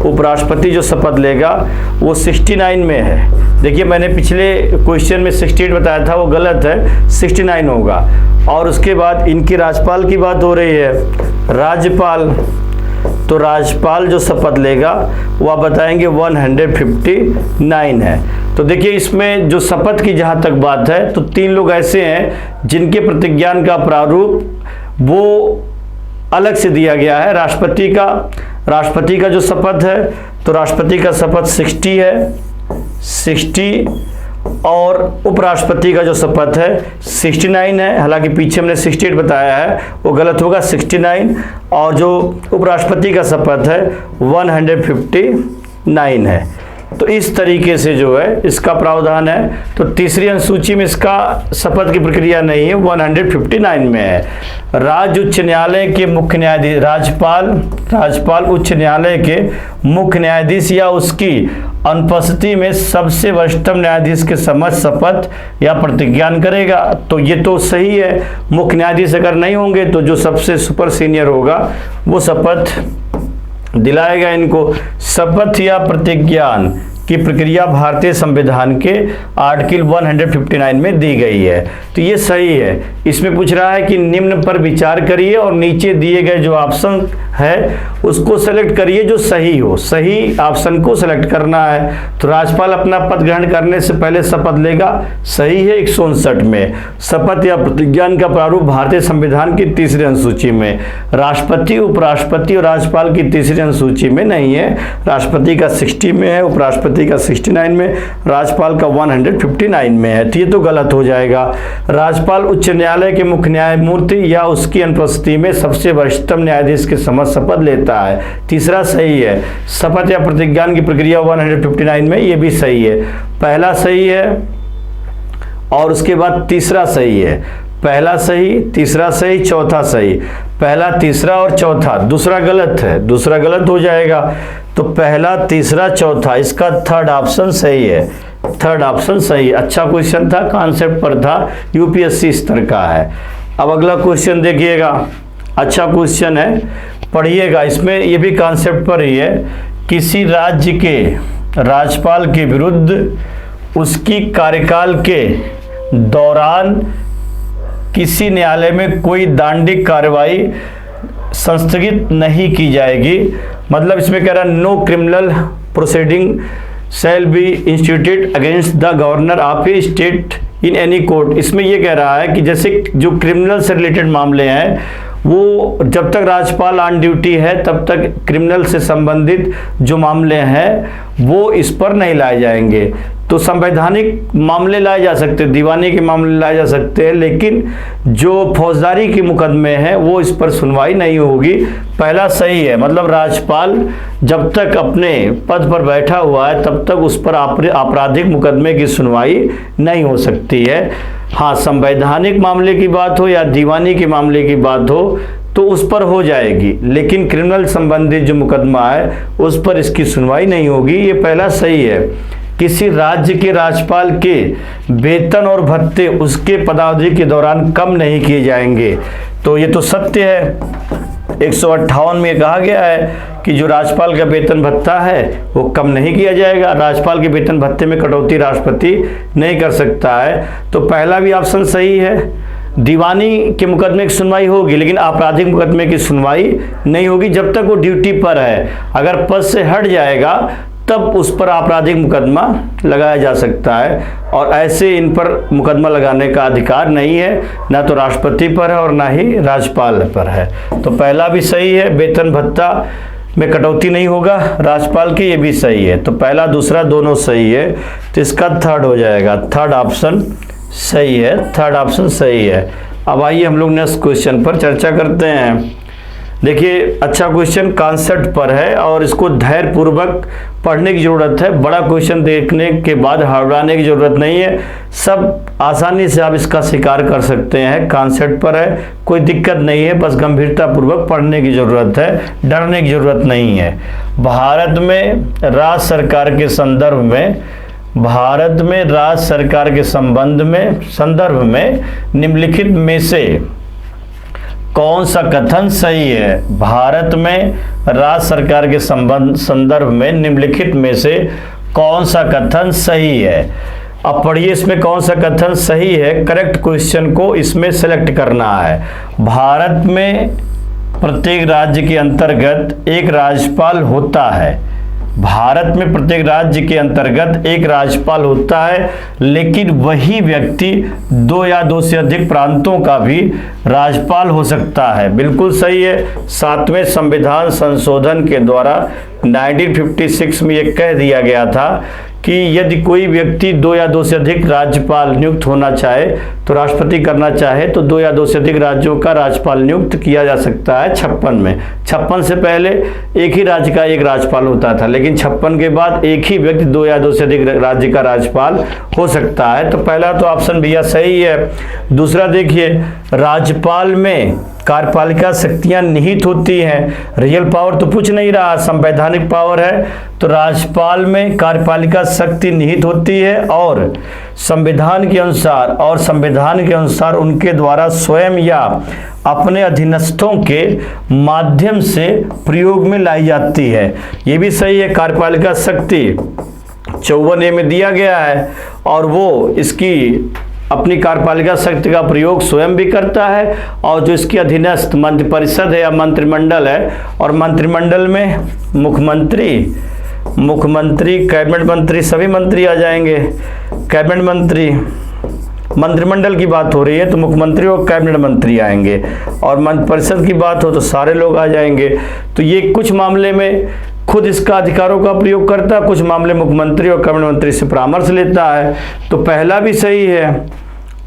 उपराष्ट्रपति जो शपथ लेगा वो 69 में है। देखिए मैंने पिछले क्वेश्चन में 68 बताया था, वो गलत है, 69 होगा। और उसके बाद इनकी राज्यपाल की बात हो रही है, राज्यपाल, तो राज्यपाल जो शपथ लेगा वो आप बताएंगे 159 है। तो देखिए इसमें जो शपथ की जहाँ तक बात है, तो 3 लोग ऐसे हैं जिनके प्रतिज्ञान का प्रारूप वो अलग से दिया गया है। राष्ट्रपति का जो शपथ है, तो राष्ट्रपति का शपथ 60 है, 60, और उपराष्ट्रपति का जो शपथ है 69 है, हालांकि पीछे हमने 68 बताया है, वो गलत होगा, 69। और जो उपराष्ट्रपति का शपथ है 159 है। तो इस तरीके से जो है इसका प्रावधान है। तो तीसरी अनुसूची में इसका शपथ की प्रक्रिया नहीं है, 159 में है। राज्य उच्च न्यायालय के मुख्य न्यायाधीश, राज्यपाल उच्च न्यायालय के मुख्य न्यायाधीश या उसकी अनुपस्थिति में सबसे वरिष्ठतम न्यायाधीश के समक्ष शपथ या प्रतिज्ञान करेगा। तो ये तो सही है, मुख्य न्यायाधीश अगर नहीं होंगे तो जो सबसे सुपर सीनियर होगा वो शपथ दिलाएगा इनको। शपथ या प्रतिज्ञान की प्रक्रिया भारतीय संविधान के आर्टिकल 159 में दी गई है। तो ये सही है। इसमें पूछ रहा है कि निम्न पर विचार करिए और नीचे दिए गए जो ऑप्शन है उसको सेलेक्ट करिए जो सही हो। सही ऑप्शन को सेलेक्ट करना है। तो राज्यपाल अपना पद ग्रहण करने से पहले शपथ लेगा, सही है 159 में। शपथ या प्रतिज्ञान का प्रारूप भारतीय संविधान की तीसरी अनुसूची में। राष्ट्रपति, उपराष्ट्रपति और राज्यपाल की तीसरी अनुसूची में नहीं है। राष्ट्रपति का 60 में है, उपराष्ट्रपति का 69 में, राज्यपाल का 159 में है। तो ये तो गलत हो जाएगा। राज्यपाल उच्च न्यायालय के मुख्य न्यायमूर्ति या उसकी अनुपस्थिति में सबसे वरिष्ठतम न्यायाधीश के समक्ष शपथ लेता है। तीसरा सही है। शपथ या प्रतिज्ञान की प्रक्रिया 159 में, ये भी सही है। पहला सही है और उसके बाद तीसरा सही है। पहला सही, तीसरा सही, चौथा सही। पहला, तीसरा और चौथा। दूसरा गलत है, दूसरा गलत हो जाएगा। तो पहला, तीसरा, चौथा, इसका थर्ड ऑप्शन सही है। थर्ड ऑप्शन सही। अच्छा क्वेश्चन था, कॉन्सेप्ट पर था, यूपीएससी स्तर का है। अब अगला क्वेश्चन देखिएगा, अच्छा क्वेश्चन है, पढ़िएगा। इसमें ये भी कॉन्सेप्ट पर ही है। किसी राज्य के राज्यपाल के विरुद्ध उसकी कार्यकाल के दौरान किसी न्यायालय में कोई दंडिक कार्रवाई संस्थगित नहीं की जाएगी। मतलब इसमें कह रहा है no criminal proceeding shall be instituted against the governor of a state in any court. इसमें यह कह रहा है कि जैसे जो क्रिमिनल से रिलेटेड मामले हैं वो जब तक राज्यपाल ऑन ड्यूटी है तब तक क्रिमिनल से संबंधित जो मामले हैं वो इस पर नहीं लाए जाएंगे। तो संवैधानिक मामले लाए जा सकते हैं, दीवानी के मामले लाए जा सकते हैं, लेकिन जो फौजदारी के मुकदमे हैं वो इस पर सुनवाई नहीं होगी। पहला सही है, मतलब राज्यपाल जब तक अपने पद पर बैठा हुआ है तब तक उस पर आपराधिक मुकदमे की सुनवाई नहीं हो सकती है। हाँ, संवैधानिक मामले की बात हो या दीवानी के मामले की बात हो तो उस पर हो जाएगी, लेकिन क्रिमिनल संबंधित जो मुकदमा है उस पर इसकी सुनवाई नहीं होगी। ये पहला सही है। किसी राज्य के राज्यपाल के वेतन और भत्ते उसके पदावधि के दौरान कम नहीं किए जाएंगे। तो ये तो सत्य है। 158 में कहा गया है कि जो राज्यपाल का वेतन भत्ता है वो कम नहीं किया जाएगा। राज्यपाल के वेतन भत्ते में कटौती राष्ट्रपति नहीं कर सकता है। तो पहला भी ऑप्शन सही है। दीवानी के मुकदमे की सुनवाई होगी लेकिन आपराधिक मुकदमे की सुनवाई नहीं होगी जब तक वो ड्यूटी पर है। अगर पद से हट जाएगा तब उस पर आपराधिक मुकदमा लगाया जा सकता है, और ऐसे इन पर मुकदमा लगाने का अधिकार नहीं है, ना तो राष्ट्रपति पर है और ना ही राज्यपाल पर है। तो पहला भी सही है, वेतन भत्ता में कटौती नहीं होगा राज्यपाल की, ये भी सही है। तो पहला दूसरा दोनों सही है, तो इसका थर्ड हो जाएगा। थर्ड ऑप्शन सही है, थर्ड ऑप्शन सही है। अब आइए हम लोग नेक्स्ट क्वेश्चन पर चर्चा करते हैं। देखिए, अच्छा क्वेश्चन कॉन्सेप्ट पर है और इसको धैर्य पूर्वक पढ़ने की ज़रूरत है। बड़ा क्वेश्चन देखने के बाद घबराने की ज़रूरत नहीं है, सब आसानी से आप इसका स्वीकार कर सकते हैं। कॉन्सेप्ट पर है, कोई दिक्कत नहीं है, बस गंभीरतापूर्वक पढ़ने की ज़रूरत है, डरने की ज़रूरत नहीं है। भारत में राज्य सरकार के संदर्भ में, भारत में राज्य सरकार के संदर्भ में निम्नलिखित में से कौन सा कथन सही है? भारत में राज्य सरकार के संदर्भ में निम्नलिखित में से कौन सा कथन सही है? अब पढ़िए इसमें कौन सा कथन सही है। करेक्ट क्वेश्चन को इसमें सेलेक्ट करना है। भारत में प्रत्येक राज्य के अंतर्गत एक राज्यपाल होता है। भारत में प्रत्येक राज्य के अंतर्गत एक राज्यपाल होता है, लेकिन वही व्यक्ति दो या दो से अधिक प्रांतों का भी राज्यपाल हो सकता है। बिल्कुल सही है। 7वें संविधान संशोधन के द्वारा 1956 में ये कह दिया गया था कि यदि कोई व्यक्ति 2 या 2 से अधिक राज्यपाल नियुक्त होना चाहे तो राष्ट्रपति करना चाहे तो 2 या 2 से अधिक राज्यों का राज्यपाल नियुक्त किया जा सकता है 56 में। 56 से पहले एक ही राज्य का एक राज्यपाल होता था, लेकिन 56 के बाद एक ही व्यक्ति 2 या 2 से अधिक राज्य का राज्यपाल हो सकता है। तो पहला तो ऑप्शन भैया सही है। दूसरा देखिए, राज्यपाल में कार्यपालिका शक्तियां निहित होती हैं। रियल पावर तो पूछ नहीं रहा, संवैधानिक पावर है, तो राज्यपाल में कार्यपालिका शक्ति निहित होती है और संविधान के अनुसार उनके द्वारा स्वयं या अपने अधीनस्थों के माध्यम से प्रयोग में लाई जाती है। ये भी सही है। कार्यपालिका शक्ति 54A में दिया गया है और वो इसकी अपनी कार्यपालिका शक्ति का प्रयोग स्वयं भी करता है और जो इसकी अधीनस्थ मंत्रिपरिषद है या मंत्रिमंडल है, और मंत्रिमंडल में मुख्यमंत्री, कैबिनेट मंत्री, सभी मंत्री आ जाएंगे। कैबिनेट मंत्री, मंत्रिमंडल की बात हो रही है तो मुख्यमंत्री और कैबिनेट मंत्री आएंगे, और मंत्रिपरिषद की बात हो तो सारे लोग आ जाएंगे। तो ये कुछ मामले में खुद इसका अधिकारों का प्रयोग करता है, कुछ मामले मुख्यमंत्री और कैबिनेट मंत्री से परामर्श लेता है। तो पहला भी सही है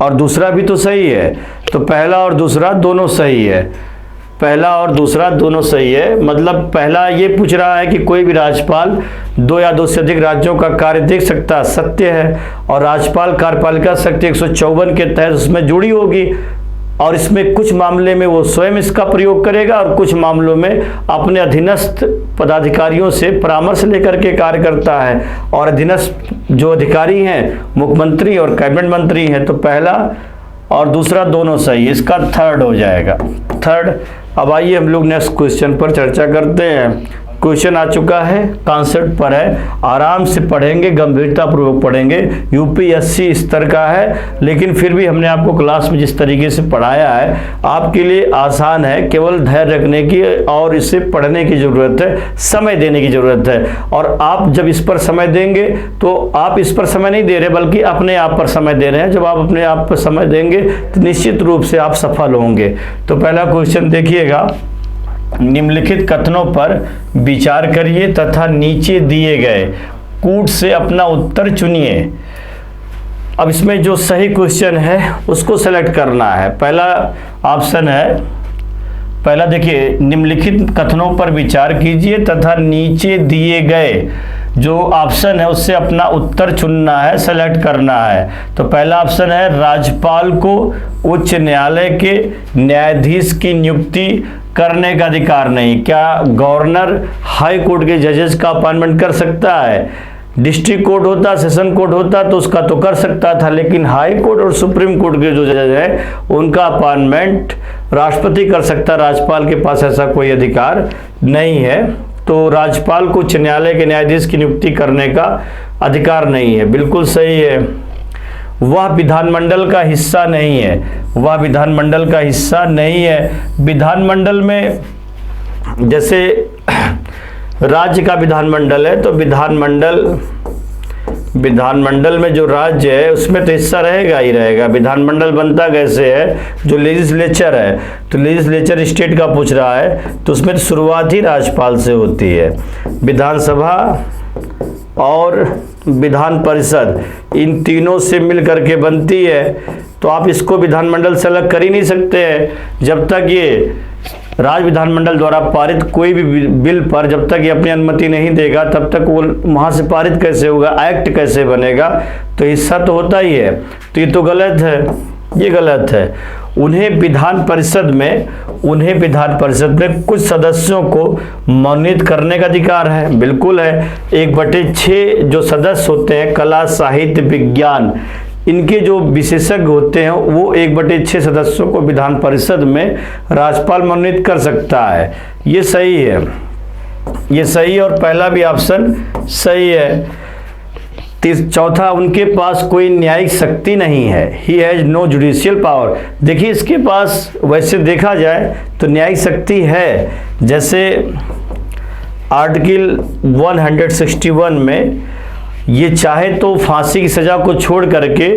और दूसरा भी तो सही है, तो पहला और दूसरा दोनों सही है। पहला और दूसरा दोनों सही है, मतलब पहला ये पूछ रहा है कि कोई भी राज्यपाल 2 या 2 से अधिक राज्यों का कार्य देख सकता है, सत्य है। और राज्यपाल कार्यपालिका शक्ति 154 के तहत उसमें जुड़ी होगी और इसमें कुछ मामले में वो स्वयं इसका प्रयोग करेगा और कुछ मामलों में अपने अधीनस्थ पदाधिकारियों से परामर्श लेकर के कार्य करता है, और अधीनस्थ जो अधिकारी हैं मुख्यमंत्री और कैबिनेट मंत्री हैं। तो पहला और दूसरा दोनों सही, इसका थर्ड हो जाएगा, थर्ड। अब आइए हम लोग नेक्स्ट क्वेश्चन पर चर्चा करते हैं। क्वेश्चन आ चुका है, कॉन्सेप्ट पर है, आराम से पढ़ेंगे, गंभीरता पूर्वक पढ़ेंगे। यूपीएससी स्तर का है, लेकिन फिर भी हमने आपको क्लास में जिस तरीके से पढ़ाया है आपके लिए आसान है। केवल धैर्य रखने की और इसे पढ़ने की ज़रूरत है, समय देने की ज़रूरत है। और आप जब इस पर समय देंगे तो आप इस पर समय नहीं दे रहे बल्कि अपने आप पर समय दे रहे हैं। जब आप अपने आप पर समय देंगे तो निश्चित रूप से आप सफल होंगे। तो पहला क्वेश्चन देखिएगा, निम्नलिखित कथनों पर विचार करिए तथा नीचे दिए गए कूट से अपना उत्तर चुनिए। अब इसमें जो सही क्वेश्चन है उसको सेलेक्ट करना है। पहला ऑप्शन है, पहला देखिए, निम्नलिखित कथनों पर विचार कीजिए तथा नीचे दिए गए जो ऑप्शन है उससे अपना उत्तर चुनना है, सेलेक्ट करना है। तो पहला ऑप्शन है, राज्यपाल को उच्च न्यायालय के न्यायाधीश की नियुक्ति करने का अधिकार नहीं। क्या गवर्नर हाई कोर्ट के जजेस का अपॉइंटमेंट कर सकता है? डिस्ट्रिक्ट कोर्ट होता, सेशन कोर्ट होता तो उसका तो कर सकता था, लेकिन हाई कोर्ट और सुप्रीम कोर्ट के जो जज हैं उनका अपॉइंटमेंट राष्ट्रपति कर सकता, राज्यपाल के पास ऐसा कोई अधिकार नहीं है। तो राज्यपाल को उच्च न्यायालय के न्यायाधीश की नियुक्ति करने का अधिकार नहीं है, बिल्कुल सही है। वह विधानमंडल का हिस्सा नहीं है, वह विधानमंडल का हिस्सा नहीं है। विधानमंडल में जैसे राज्य का विधानमंडल है तो विधानमंडल में जो राज्य है उसमें तो हिस्सा रहेगा ही रहेगा। विधानमंडल बनता कैसे है? जो लेजिस्लेचर है, तो लेजिस्लेचर स्टेट का पूछ रहा है तो उसमें तो शुरुआत ही राज्यपाल से होती है। विधानसभा और विधान परिषद इन तीनों से मिल करके बनती है, तो आप इसको विधानमंडल से अलग कर ही नहीं सकते हैं। जब तक ये राज्य विधानमंडल द्वारा पारित कोई भी बिल पर जब तक ये अपनी अनुमति नहीं देगा तब तक वो वहाँ से पारित कैसे होगा, एक्ट कैसे बनेगा? तो हिस्सा तो होता ही है। तो ये तो गलत है, ये गलत है। उन्हें विधान परिषद में कुछ सदस्यों को मनोनीत करने का अधिकार है, बिल्कुल है। 1/6 जो सदस्य होते हैं कला, साहित्य, विज्ञान, इनके जो विशेषज्ञ होते हैं वो 1/6 सदस्यों को विधान परिषद में राज्यपाल मनोनीत कर सकता है। ये सही है, ये सही है और पहला भी ऑप्शन सही है। चौथा, उनके पास कोई न्यायिक शक्ति नहीं है, he has no judicial power. देखिए इसके पास वैसे देखा जाए तो न्यायिक शक्ति है। जैसे आर्टिकल 161 में ये चाहे तो फांसी की सज़ा को छोड़ करके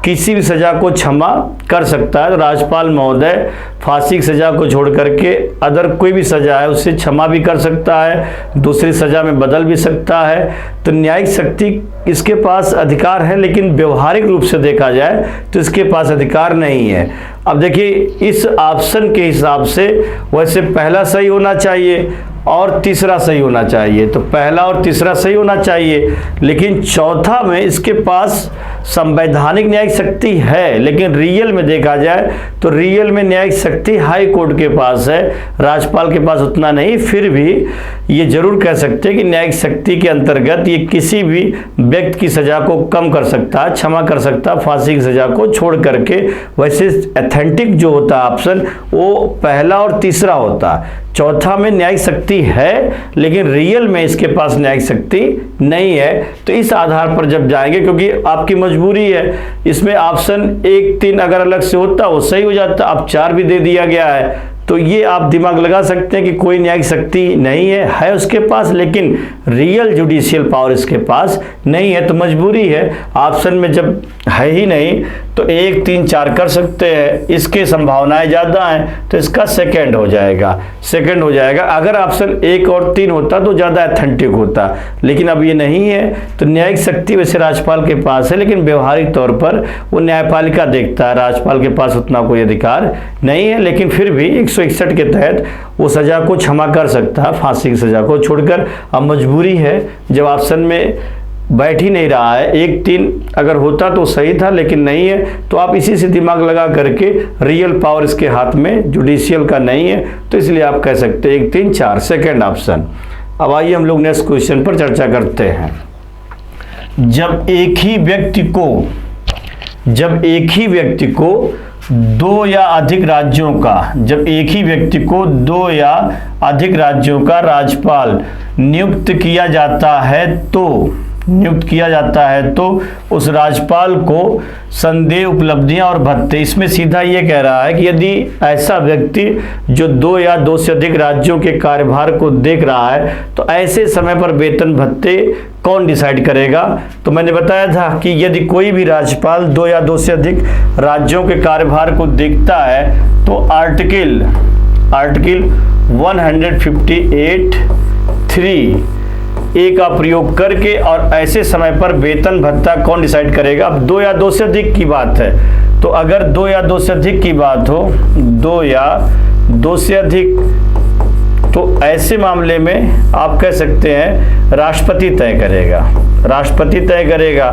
किसी भी सज़ा को क्षमा कर सकता है। तो राज्यपाल महोदय फांसी की सज़ा को छोड़ करके अदर कोई भी सज़ा है उसे क्षमा भी कर सकता है, दूसरी सज़ा में बदल भी सकता है। तो न्यायिक शक्ति इसके पास अधिकार है, लेकिन व्यवहारिक रूप से देखा जाए तो इसके पास अधिकार नहीं है। अब देखिए इस ऑप्शन के हिसाब से वैसे पहला सही होना चाहिए और तीसरा सही होना चाहिए, तो पहला और तीसरा सही होना चाहिए, लेकिन चौथा में इसके पास संवैधानिक न्यायिक शक्ति है, लेकिन रियल में देखा जाए तो रियल में न्यायिक शक्ति हाई कोर्ट के पास है, राज्यपाल के पास उतना नहीं। फिर भी ये जरूर कह सकते हैं कि न्यायिक शक्ति के अंतर्गत ये किसी भी व्यक्ति की सज़ा को कम कर सकता है, क्षमा कर सकता है फांसी की सज़ा को छोड़ करके। वैसे ऑथेंटिक जो होता है ऑप्शन वो पहला और तीसरा होता है, चौथा में न्यायिक शक्ति है लेकिन रियल में इसके पास न्यायिक शक्ति नहीं है। तो इस आधार पर जब जाएंगे, क्योंकि आपकी मजबूरी है, इसमें ऑप्शन 1, 3 अगर अलग से होता वो सही हो जाता, अब 4 भी दे दिया गया है। तो ये आप दिमाग लगा सकते हैं कि कोई न्यायिक शक्ति नहीं है उसके पास, लेकिन रियल जुडिशियल पावर इसके पास नहीं है। तो मजबूरी है, ऑप्शन में जब है ही नहीं तो 1, 3, 4 कर सकते हैं, इसके संभावनाएं ज़्यादा हैं तो इसका सेकंड हो जाएगा। अगर ऑप्शन 1 और 3 होता तो ज़्यादा ऑथेंटिक होता, लेकिन अब ये नहीं है। तो न्यायिक शक्ति वैसे राज्यपाल के पास है, लेकिन व्यवहारिक तौर पर वो न्यायपालिका देखता है, राज्यपाल के पास उतना कोई अधिकार नहीं है। लेकिन फिर भी 161 के तहत वो सज़ा को क्षमा कर सकता है फांसी की सज़ा को छोड़कर। अब मजबूरी है, जब ऑप्शन में बैठ ही नहीं रहा है, 1, 3 अगर होता तो सही था, लेकिन नहीं है, तो आप इसी से दिमाग लगा करके रियल पावर इसके हाथ में जुडिशियल का नहीं है, तो इसलिए आप कह सकते हैं 1, 3, 4 सेकेंड ऑप्शन। अब आइए हम लोग नेक्स्ट क्वेश्चन पर चर्चा करते हैं। जब एक ही व्यक्ति को 2 या अधिक राज्यों का राज्यपाल नियुक्त किया जाता है तो उस राज्यपाल को संदेह उपलब्धियां और भत्ते, इसमें सीधा ये कह रहा है कि यदि ऐसा व्यक्ति जो 2 या 2 से अधिक राज्यों के कार्यभार को देख रहा है तो ऐसे समय पर वेतन भत्ते कौन डिसाइड करेगा। तो मैंने बताया था कि यदि कोई भी राज्यपाल 2 या 2 से अधिक राज्यों के कार्यभार को देखता है तो आर्टिकल 158(3) ए का प्रयोग करके और ऐसे समय पर वेतन भत्ता कौन डिसाइड करेगा। अब 2 या 2 से अधिक की बात है, तो अगर 2 या 2 से अधिक की बात हो, 2 या 2 से अधिक, तो ऐसे मामले में आप कह सकते हैं राष्ट्रपति तय करेगा।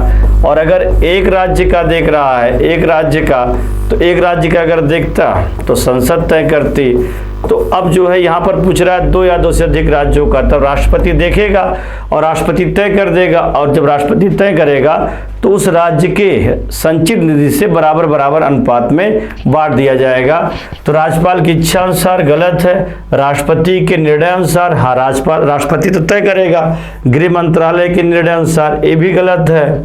और अगर एक राज्य का देख रहा है, एक राज्य का अगर देखता तो संसद तय करती। तो अब जो है यहाँ पर पूछ रहा है 2 या 2 से अधिक राज्यों का, तब राष्ट्रपति देखेगा और राष्ट्रपति तय कर देगा, और जब राष्ट्रपति तय करेगा तो उस राज्य के संचित निधि से बराबर अनुपात में बांट दिया जाएगा। तो राज्यपाल की इच्छा अनुसार गलत है, राष्ट्रपति के निर्णय अनुसार हाँ राष्ट्रपति तो तय करेगा, गृह मंत्रालय के निर्णय अनुसार ये भी गलत है।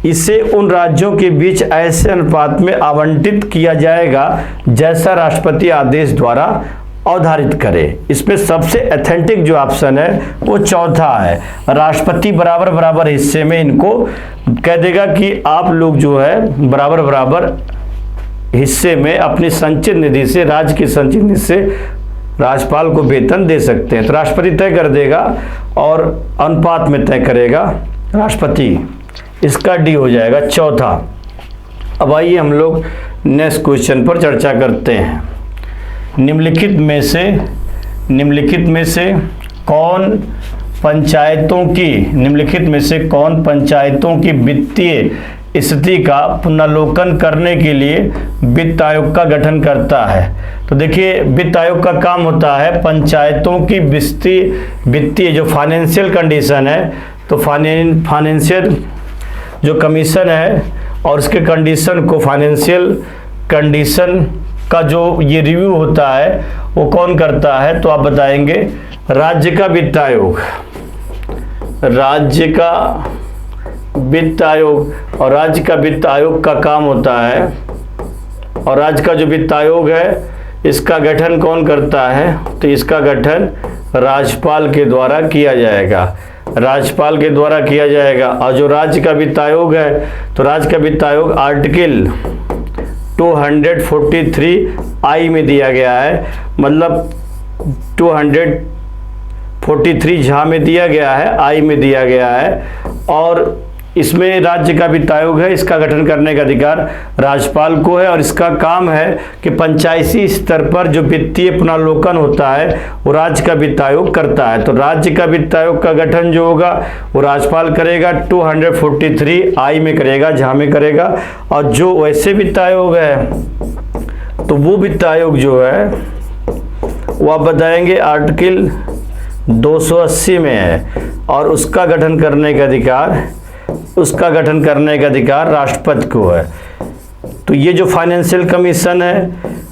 इसे उन राज्यों के बीच ऐसे अनुपात में आवंटित किया जाएगा जैसा राष्ट्रपति आदेश द्वारा अवधारित करे। इसमें सबसे ऑथेंटिक जो ऑप्शन है वो चौथा है, राष्ट्रपति बराबर हिस्से में इनको कह देगा कि आप लोग जो है बराबर हिस्से में अपनी संचित निधि से, राज्य की संचित निधि से राज्यपाल को वेतन दे सकते हैं। तो राष्ट्रपति तय कर देगा और अनुपात में तय करेगा राष्ट्रपति, इसका डी हो जाएगा चौथा। अब आइए हम लोग नेक्स्ट क्वेश्चन पर चर्चा करते हैं। निम्नलिखित में से कौन पंचायतों की वित्तीय स्थिति का पुनर्लोकन करने के लिए वित्त आयोग का गठन करता है। तो देखिए वित्त आयोग का काम होता है पंचायतों की वित्तीय जो फाइनेंशियल कंडीशन है, तो फाइनेंशियल जो कमीशन है और उसके कंडीशन को, फाइनेंशियल कंडीशन का जो ये रिव्यू होता है वो कौन करता है, तो आप बताएंगे राज्य का वित्त आयोग। और राज्य का वित्त आयोग का काम होता है, और राज्य का जो वित्त आयोग है इसका गठन कौन करता है, तो इसका गठन राज्यपाल के द्वारा किया जाएगा। राज्यपाल के द्वारा किया जाएगा। और जो राज्य का वित्त आयोग है, तो राज्य का वित्त आयोग आर्टिकल 243 में दिया गया है, मतलब 243 झा में दिया गया है, आई में दिया गया है। और इसमें राज्य का वित्त आयोग है, इसका गठन करने का अधिकार राज्यपाल को है। और इसका काम है कि पंचायती स्तर पर जो वित्तीय पुनर्लोकन होता है वो राज्य का वित्त आयोग करता है। तो राज्य का वित्त आयोग का गठन जो होगा वो राज्यपाल करेगा, 243 आई में करेगा, झा में करेगा। और जो वैसे वित्त आयोग है तो वो वित्त आयोग जो है वो आप बताएंगे आर्टिकल 280 में है। और उसका गठन करने का अधिकार राष्ट्रपति को है। तो ये जो फाइनेंशियल कमीशन है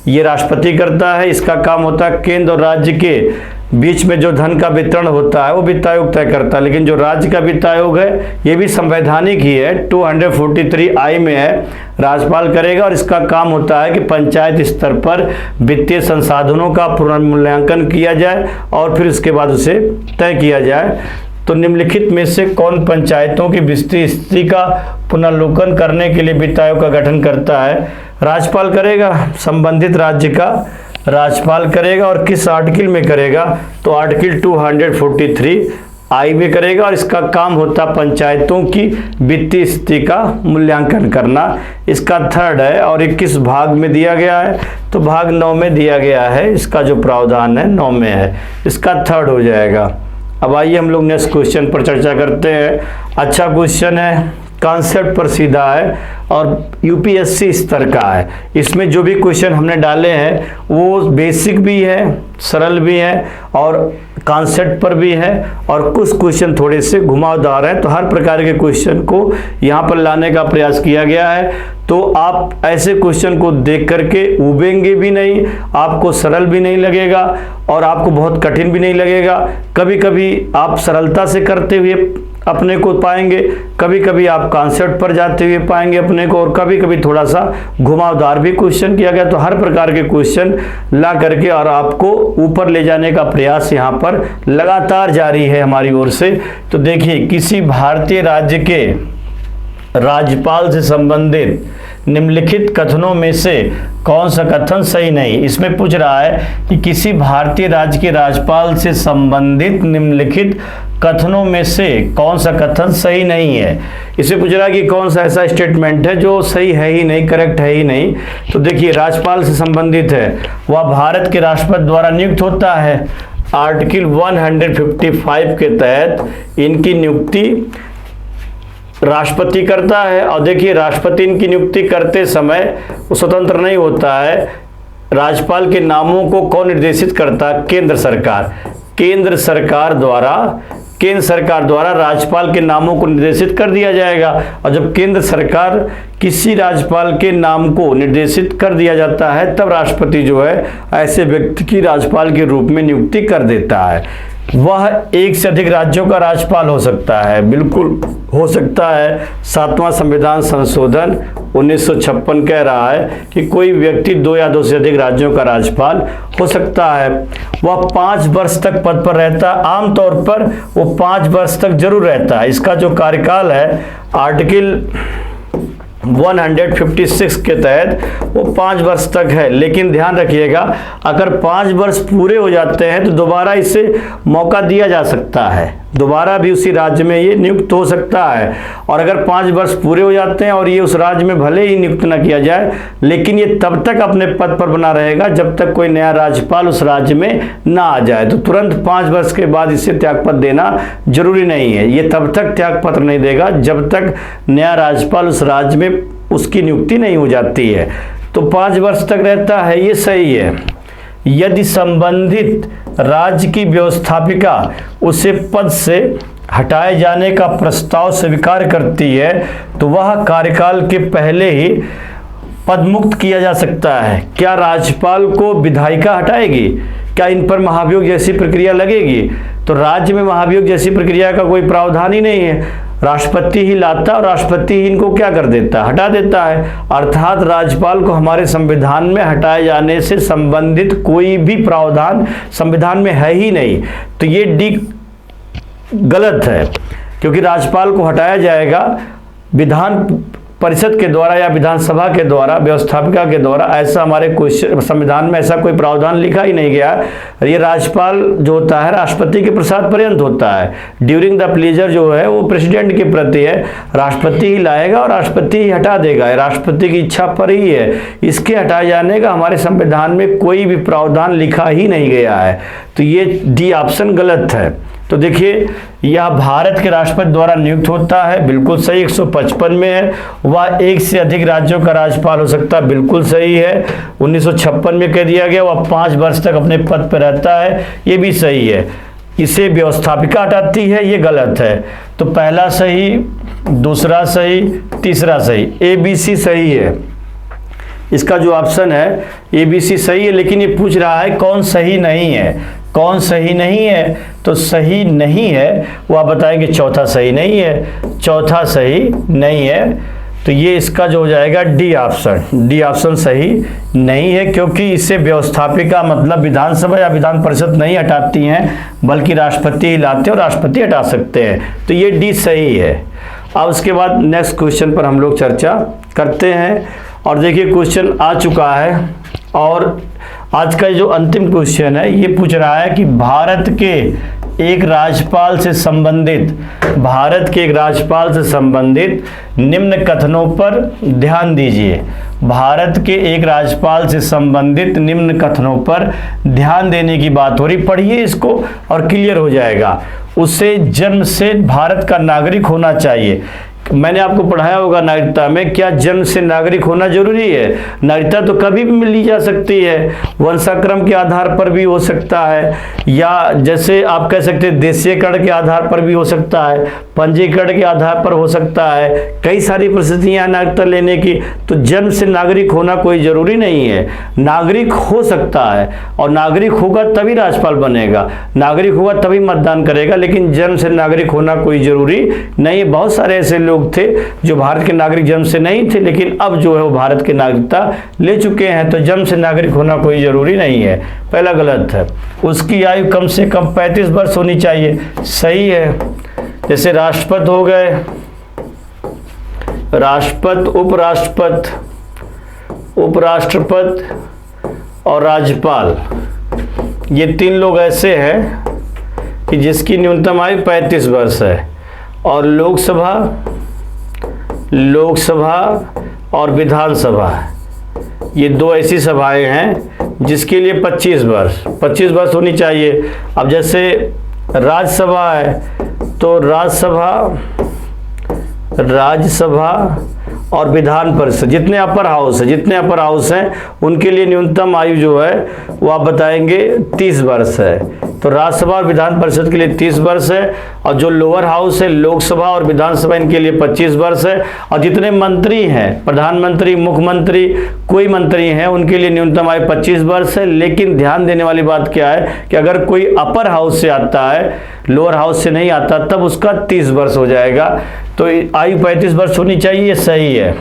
ये राष्ट्रपति करता है। इसका काम होता है केंद्र और राज्य के बीच में जो धन का वितरण होता है वो वित्त आयोग तय करता है। लेकिन जो राज्य का वित्त आयोग है ये भी संवैधानिक ही है, 243 आई में है, राज्यपाल करेगा। और इसका काम होता है कि पंचायत स्तर पर वित्तीय संसाधनों का पुनर्मूल्यांकन किया जाए और फिर उसके बाद उसे तय किया जाए। तो निम्नलिखित में से कौन पंचायतों की वित्तीय स्थिति का पुनर्लोकन करने के लिए वित्त आयोग का गठन करता है? राज्यपाल करेगा, संबंधित राज्य का राज्यपाल करेगा। और किस आर्टिकल में करेगा? तो आर्टिकल 243 आई में करेगा। और इसका काम होता पंचायतों की वित्तीय स्थिति का मूल्यांकन करना। इसका थर्ड है और 21 भाग में दिया गया है, तो भाग 9 में दिया गया है। इसका जो प्रावधान है 9 में है, इसका थर्ड हो जाएगा। अब आइए हम लोग नेक्स्ट क्वेश्चन पर चर्चा करते हैं। अच्छा क्वेश्चन है, कॉन्सेप्ट पर सीधा है और यूपीएससी स्तर का है। इसमें जो भी क्वेश्चन हमने डाले हैं वो बेसिक भी है, सरल भी है और कॉन्सेप्ट पर भी है, और कुछ क्वेश्चन थोड़े से घुमावदार हैं। तो हर प्रकार के क्वेश्चन को यहाँ पर लाने का प्रयास किया गया है। तो आप ऐसे क्वेश्चन को देख करके उबेंगे भी नहीं, आपको सरल भी नहीं लगेगा और आपको बहुत कठिन भी नहीं लगेगा। कभी कभी आप सरलता से करते हुए अपने को पाएंगे, कभी कभी आप कॉन्सेप्ट पर जाते हुए पाएंगे अपने को, और कभी कभी थोड़ा सा घुमावदार भी क्वेश्चन किया गया। तो हर प्रकार के क्वेश्चन ला करके और आपको ऊपर ले जाने का प्रयास यहाँ पर लगातार जारी है हमारी ओर से। तो देखिए, किसी भारतीय राज्य के राज्यपाल से संबंधित निम्नलिखित कथनों में से कौन सा कथन सही नहीं? इसमें पूछ रहा है कि किसी भारतीय राज्य के राज्यपाल से संबंधित निम्नलिखित कथनों में से कौन सा कथन सही नहीं है। इसे पूछ रहा है कि कौन सा ऐसा स्टेटमेंट है जो सही है ही नहीं, करेक्ट है ही नहीं। तो देखिए, राज्यपाल से संबंधित है, वह भारत के राष्ट्रपति द्वारा नियुक्त होता है। आर्टिकल 155 के तहत इनकी नियुक्ति राष्ट्रपति करता है। और देखिए, राष्ट्रपति इनकी नियुक्ति करते समय वो स्वतंत्र नहीं होता है। राज्यपाल के नामों को कौन निर्देशित करता है? केंद्र सरकार। केंद्र सरकार द्वारा राज्यपाल के नामों को निर्देशित कर दिया जाएगा। और जब केंद्र सरकार किसी राज्यपाल के नाम को निर्देशित कर दिया जाता है तब राष्ट्रपति जो है ऐसे व्यक्ति की राज्यपाल के रूप में नियुक्ति कर देता है। वह एक से अधिक राज्यों का राज्यपाल हो सकता है, बिल्कुल हो सकता है। 7वां संविधान संशोधन 1956 कह रहा है कि कोई व्यक्ति 2 या 2 से अधिक राज्यों का राज्यपाल हो सकता है। वह 5 वर्ष तक पद पर रहता है, आमतौर पर वो 5 वर्ष तक जरूर रहता है। इसका जो कार्यकाल है आर्टिकल 156 के तहत वो 5 वर्ष तक है। लेकिन ध्यान रखिएगा, अगर 5 वर्ष पूरे हो जाते हैं तो दोबारा इसे मौका दिया जा सकता है, दोबारा भी उसी राज्य में ये नियुक्त हो सकता है। और अगर 5 वर्ष पूरे हो जाते हैं और ये उस राज्य में भले ही नियुक्त न किया जाए, लेकिन ये तब तक अपने पद पर बना रहेगा जब तक कोई नया राज्यपाल उस राज्य में ना आ जाए। तो तुरंत 5 वर्ष के बाद इसे त्यागपत्र देना जरूरी नहीं है। ये तब तक त्यागपत्र नहीं देगा जब तक नया राज्यपाल उस राज्य में उसकी नियुक्ति नहीं हो जाती है। तो 5 वर्ष तक रहता है, ये सही है। यदि संबंधित राज्य की व्यवस्थापिका उसे पद से हटाए जाने का प्रस्ताव स्वीकार करती है तो वह कार्यकाल के पहले ही पदमुक्त किया जा सकता है। क्या राज्यपाल को विधायिका हटाएगी? क्या इन पर महाभियोग जैसी प्रक्रिया लगेगी? तो राज्य में महाभियोग जैसी प्रक्रिया का कोई प्रावधान ही नहीं है। राष्ट्रपति ही लाता और राष्ट्रपति ही इनको क्या कर देता है? हटा देता है। अर्थात राज्यपाल को हमारे संविधान में हटाए जाने से संबंधित कोई भी प्रावधान संविधान में है ही नहीं। तो ये डी गलत है, क्योंकि राज्यपाल को हटाया जाएगा विधान परिषद के द्वारा या विधानसभा के द्वारा, व्यवस्थापिका के द्वारा। ऐसा हमारे संविधान में ऐसा कोई प्रावधान लिखा ही नहीं गया। ये राज्यपाल जो होता है राष्ट्रपति के प्रसाद पर्यंत होता है। ड्यूरिंग द प्लेजर जो है वो प्रेसिडेंट के प्रति है, राष्ट्रपति ही लाएगा और राष्ट्रपति ही हटा देगा, राष्ट्रपति की इच्छा पर ही है। इसके हटाए जाने का हमारे संविधान में कोई भी प्रावधान लिखा ही नहीं गया है, तो ये डी ऑप्शन गलत है। तो देखिए, यह भारत के राष्ट्रपति द्वारा नियुक्त होता है, बिल्कुल सही। 155 में है। वह एक से अधिक राज्यों का राज्यपाल हो सकता है, बिल्कुल सही है। 1956 में कह दिया गया वह 5 वर्ष तक अपने पद पर रहता है, ये भी सही है। इसे व्यवस्थापिका हटाती है, ये गलत है। तो पहला सही, दूसरा सही, तीसरा सही, ABC सही है। इसका जो ऑप्शन है ABC सही है, लेकिन ये पूछ रहा है कौन सही नहीं है। कौन सही नहीं है? तो सही नहीं है वो आप बताएंगे चौथा सही नहीं है, चौथा सही नहीं है। तो ये इसका जो हो जाएगा डी ऑप्शन, डी ऑप्शन सही नहीं है, क्योंकि इससे व्यवस्थापिका मतलब विधानसभा या विधान परिषद नहीं हटाती हैं, बल्कि राष्ट्रपति ही लाते हैं और राष्ट्रपति हटा सकते हैं। तो ये डी सही है। अब उसके बाद नेक्स्ट क्वेश्चन पर हम लोग चर्चा करते हैं। और देखिए, क्वेश्चन आ चुका है और आज का जो अंतिम क्वेश्चन है ये पूछ रहा है कि भारत के एक राज्यपाल से संबंधित, भारत के एक राज्यपाल से संबंधित निम्न कथनों पर ध्यान दीजिए। भारत के एक राज्यपाल से संबंधित निम्न कथनों पर ध्यान देने की बात हो रही। पढ़िए इसको और क्लियर हो जाएगा। उसे जन्म से भारत का नागरिक होना चाहिए। मैंने आपको पढ़ाया होगा नागरिकता में, क्या जन्म से नागरिक होना जरूरी है? नागरिकता तो कभी भी मिल जा सकती है, वंशाक्रम के आधार पर भी हो सकता है, या जैसे आप कह सकते हैं देशीयकरण के आधार पर भी हो सकता है, पंजीकरण के आधार पर हो सकता है। कई सारी परिस्थितियां नागरिकता लेने की। तो जन्म से नागरिक होना कोई जरूरी नहीं है, नागरिक हो सकता है, और नागरिक होगा तभी राज्यपाल बनेगा, नागरिक होगा तभी मतदान करेगा, लेकिन जन्म से नागरिक होना कोई जरूरी नहीं है। बहुत सारे ऐसे लोग थे जो भारत के नागरिक जन्म से नहीं थे, लेकिन अब जो है वो भारत की नागरिकता ले चुके हैं। तो जन्म से नागरिक होना कोई जरूरी नहीं है, पहला गलत है। उसकी आयु कम से कम 35 वर्ष होनी चाहिए, सही है। जैसे राष्ट्रपति हो गए, राष्ट्रपति, उपराष्ट्रपति, उपराष्ट्रपति और राज्यपाल, ये 3 लोग ऐसे हैं कि जिसकी न्यूनतम आयु 35 वर्ष है। और लोकसभा और विधानसभा, ये 2 ऐसी सभाएं हैं जिसके लिए 25 वर्ष होनी चाहिए। अब जैसे राज्यसभा है तो राज्यसभा और विधान परिषद, जितने अपर हाउस हैं उनके लिए न्यूनतम आयु जो है वो आप बताएंगे 30 वर्ष है। तो राज्यसभा और विधान परिषद के लिए 30 वर्ष है, और जो लोअर हाउस है लोकसभा और विधानसभा इनके लिए 25 वर्ष है। और जितने मंत्री हैं, प्रधानमंत्री, मुख्यमंत्री, कोई मंत्री हैं, उनके लिए न्यूनतम आयु 25 वर्ष है। लेकिन ध्यान देने वाली बात क्या है कि अगर कोई अपर हाउस से आता है, लोअर हाउस से नहीं आता, तब उसका 30 वर्ष हो जाएगा। तो आयु 35 वर्ष होनी चाहिए, ये सही है।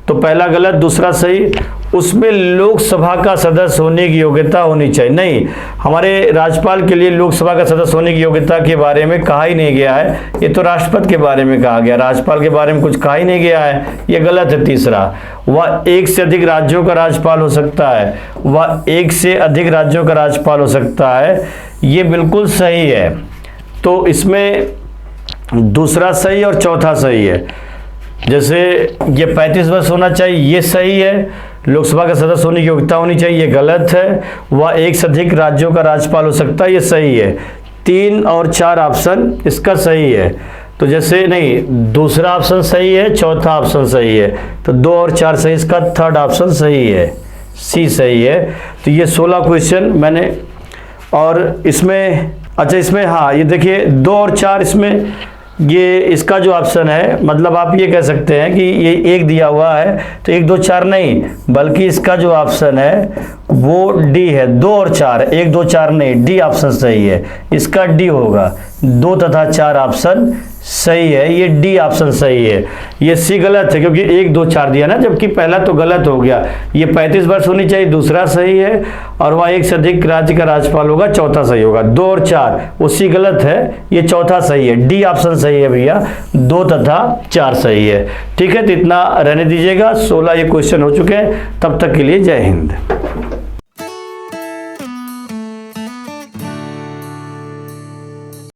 तो पहला गलत, दूसरा सही। उसमें लोकसभा का सदस्य होने की योग्यता होनी चाहिए, नहीं, हमारे राज्यपाल के लिए लोकसभा का सदस्य होने की योग्यता के बारे में कहा ही नहीं गया है। ये तो राष्ट्रपति के बारे में कहा गया, राज्यपाल के बारे में कुछ कहा ही नहीं गया है, ये गलत है। तीसरा, वह 1 से अधिक राज्यों का राज्यपाल हो सकता है, वह 1 से अधिक राज्यों का राज्यपाल हो सकता है, ये बिल्कुल सही है। तो इसमें दूसरा सही और चौथा सही है। जैसे ये 35 वर्ष होना चाहिए, ये सही है। लोकसभा का सदस्य होने की योग्यता होनी चाहिए, ये गलत है। वह 1 से अधिक राज्यों का राज्यपाल हो सकता है, ये सही है। 3 और 4 ऑप्शन इसका सही है। तो जैसे नहीं, दूसरा ऑप्शन सही है, चौथा ऑप्शन सही है, तो 2 और 4 सही, इसका थर्ड ऑप्शन सही है, सी सही है। तो ये 16 क्वेश्चन मैंने, और इसमें अच्छा, इसमें हाँ, ये देखिए 2 और 4, इसमें ये इसका जो ऑप्शन है, मतलब आप ये कह सकते हैं कि ये 1 दिया हुआ है, तो 1, 2, 4 नहीं, बल्कि इसका जो ऑप्शन है वो डी है। 2 और 4, 1, 2, 4 नहीं, डी ऑप्शन सही है, इसका डी होगा। 2 तथा 4 ऑप्शन सही है, ये डी ऑप्शन सही है। ये सी गलत है क्योंकि 1 2 4 दिया ना, जबकि पहला तो गलत हो गया। ये 35 वर्ष होनी चाहिए, दूसरा सही है, और वहाँ 1 से अधिक राज्य का राज्यपाल होगा, चौथा सही होगा। 2 और 4 वो सी गलत है, ये चौथा सही है। डी ऑप्शन सही है भैया, 2 तथा 4 सही है। ठीक है, तो इतना रहने दीजिएगा। 16 ये क्वेश्चन हो चुके हैं। तब तक के लिए जय हिंद।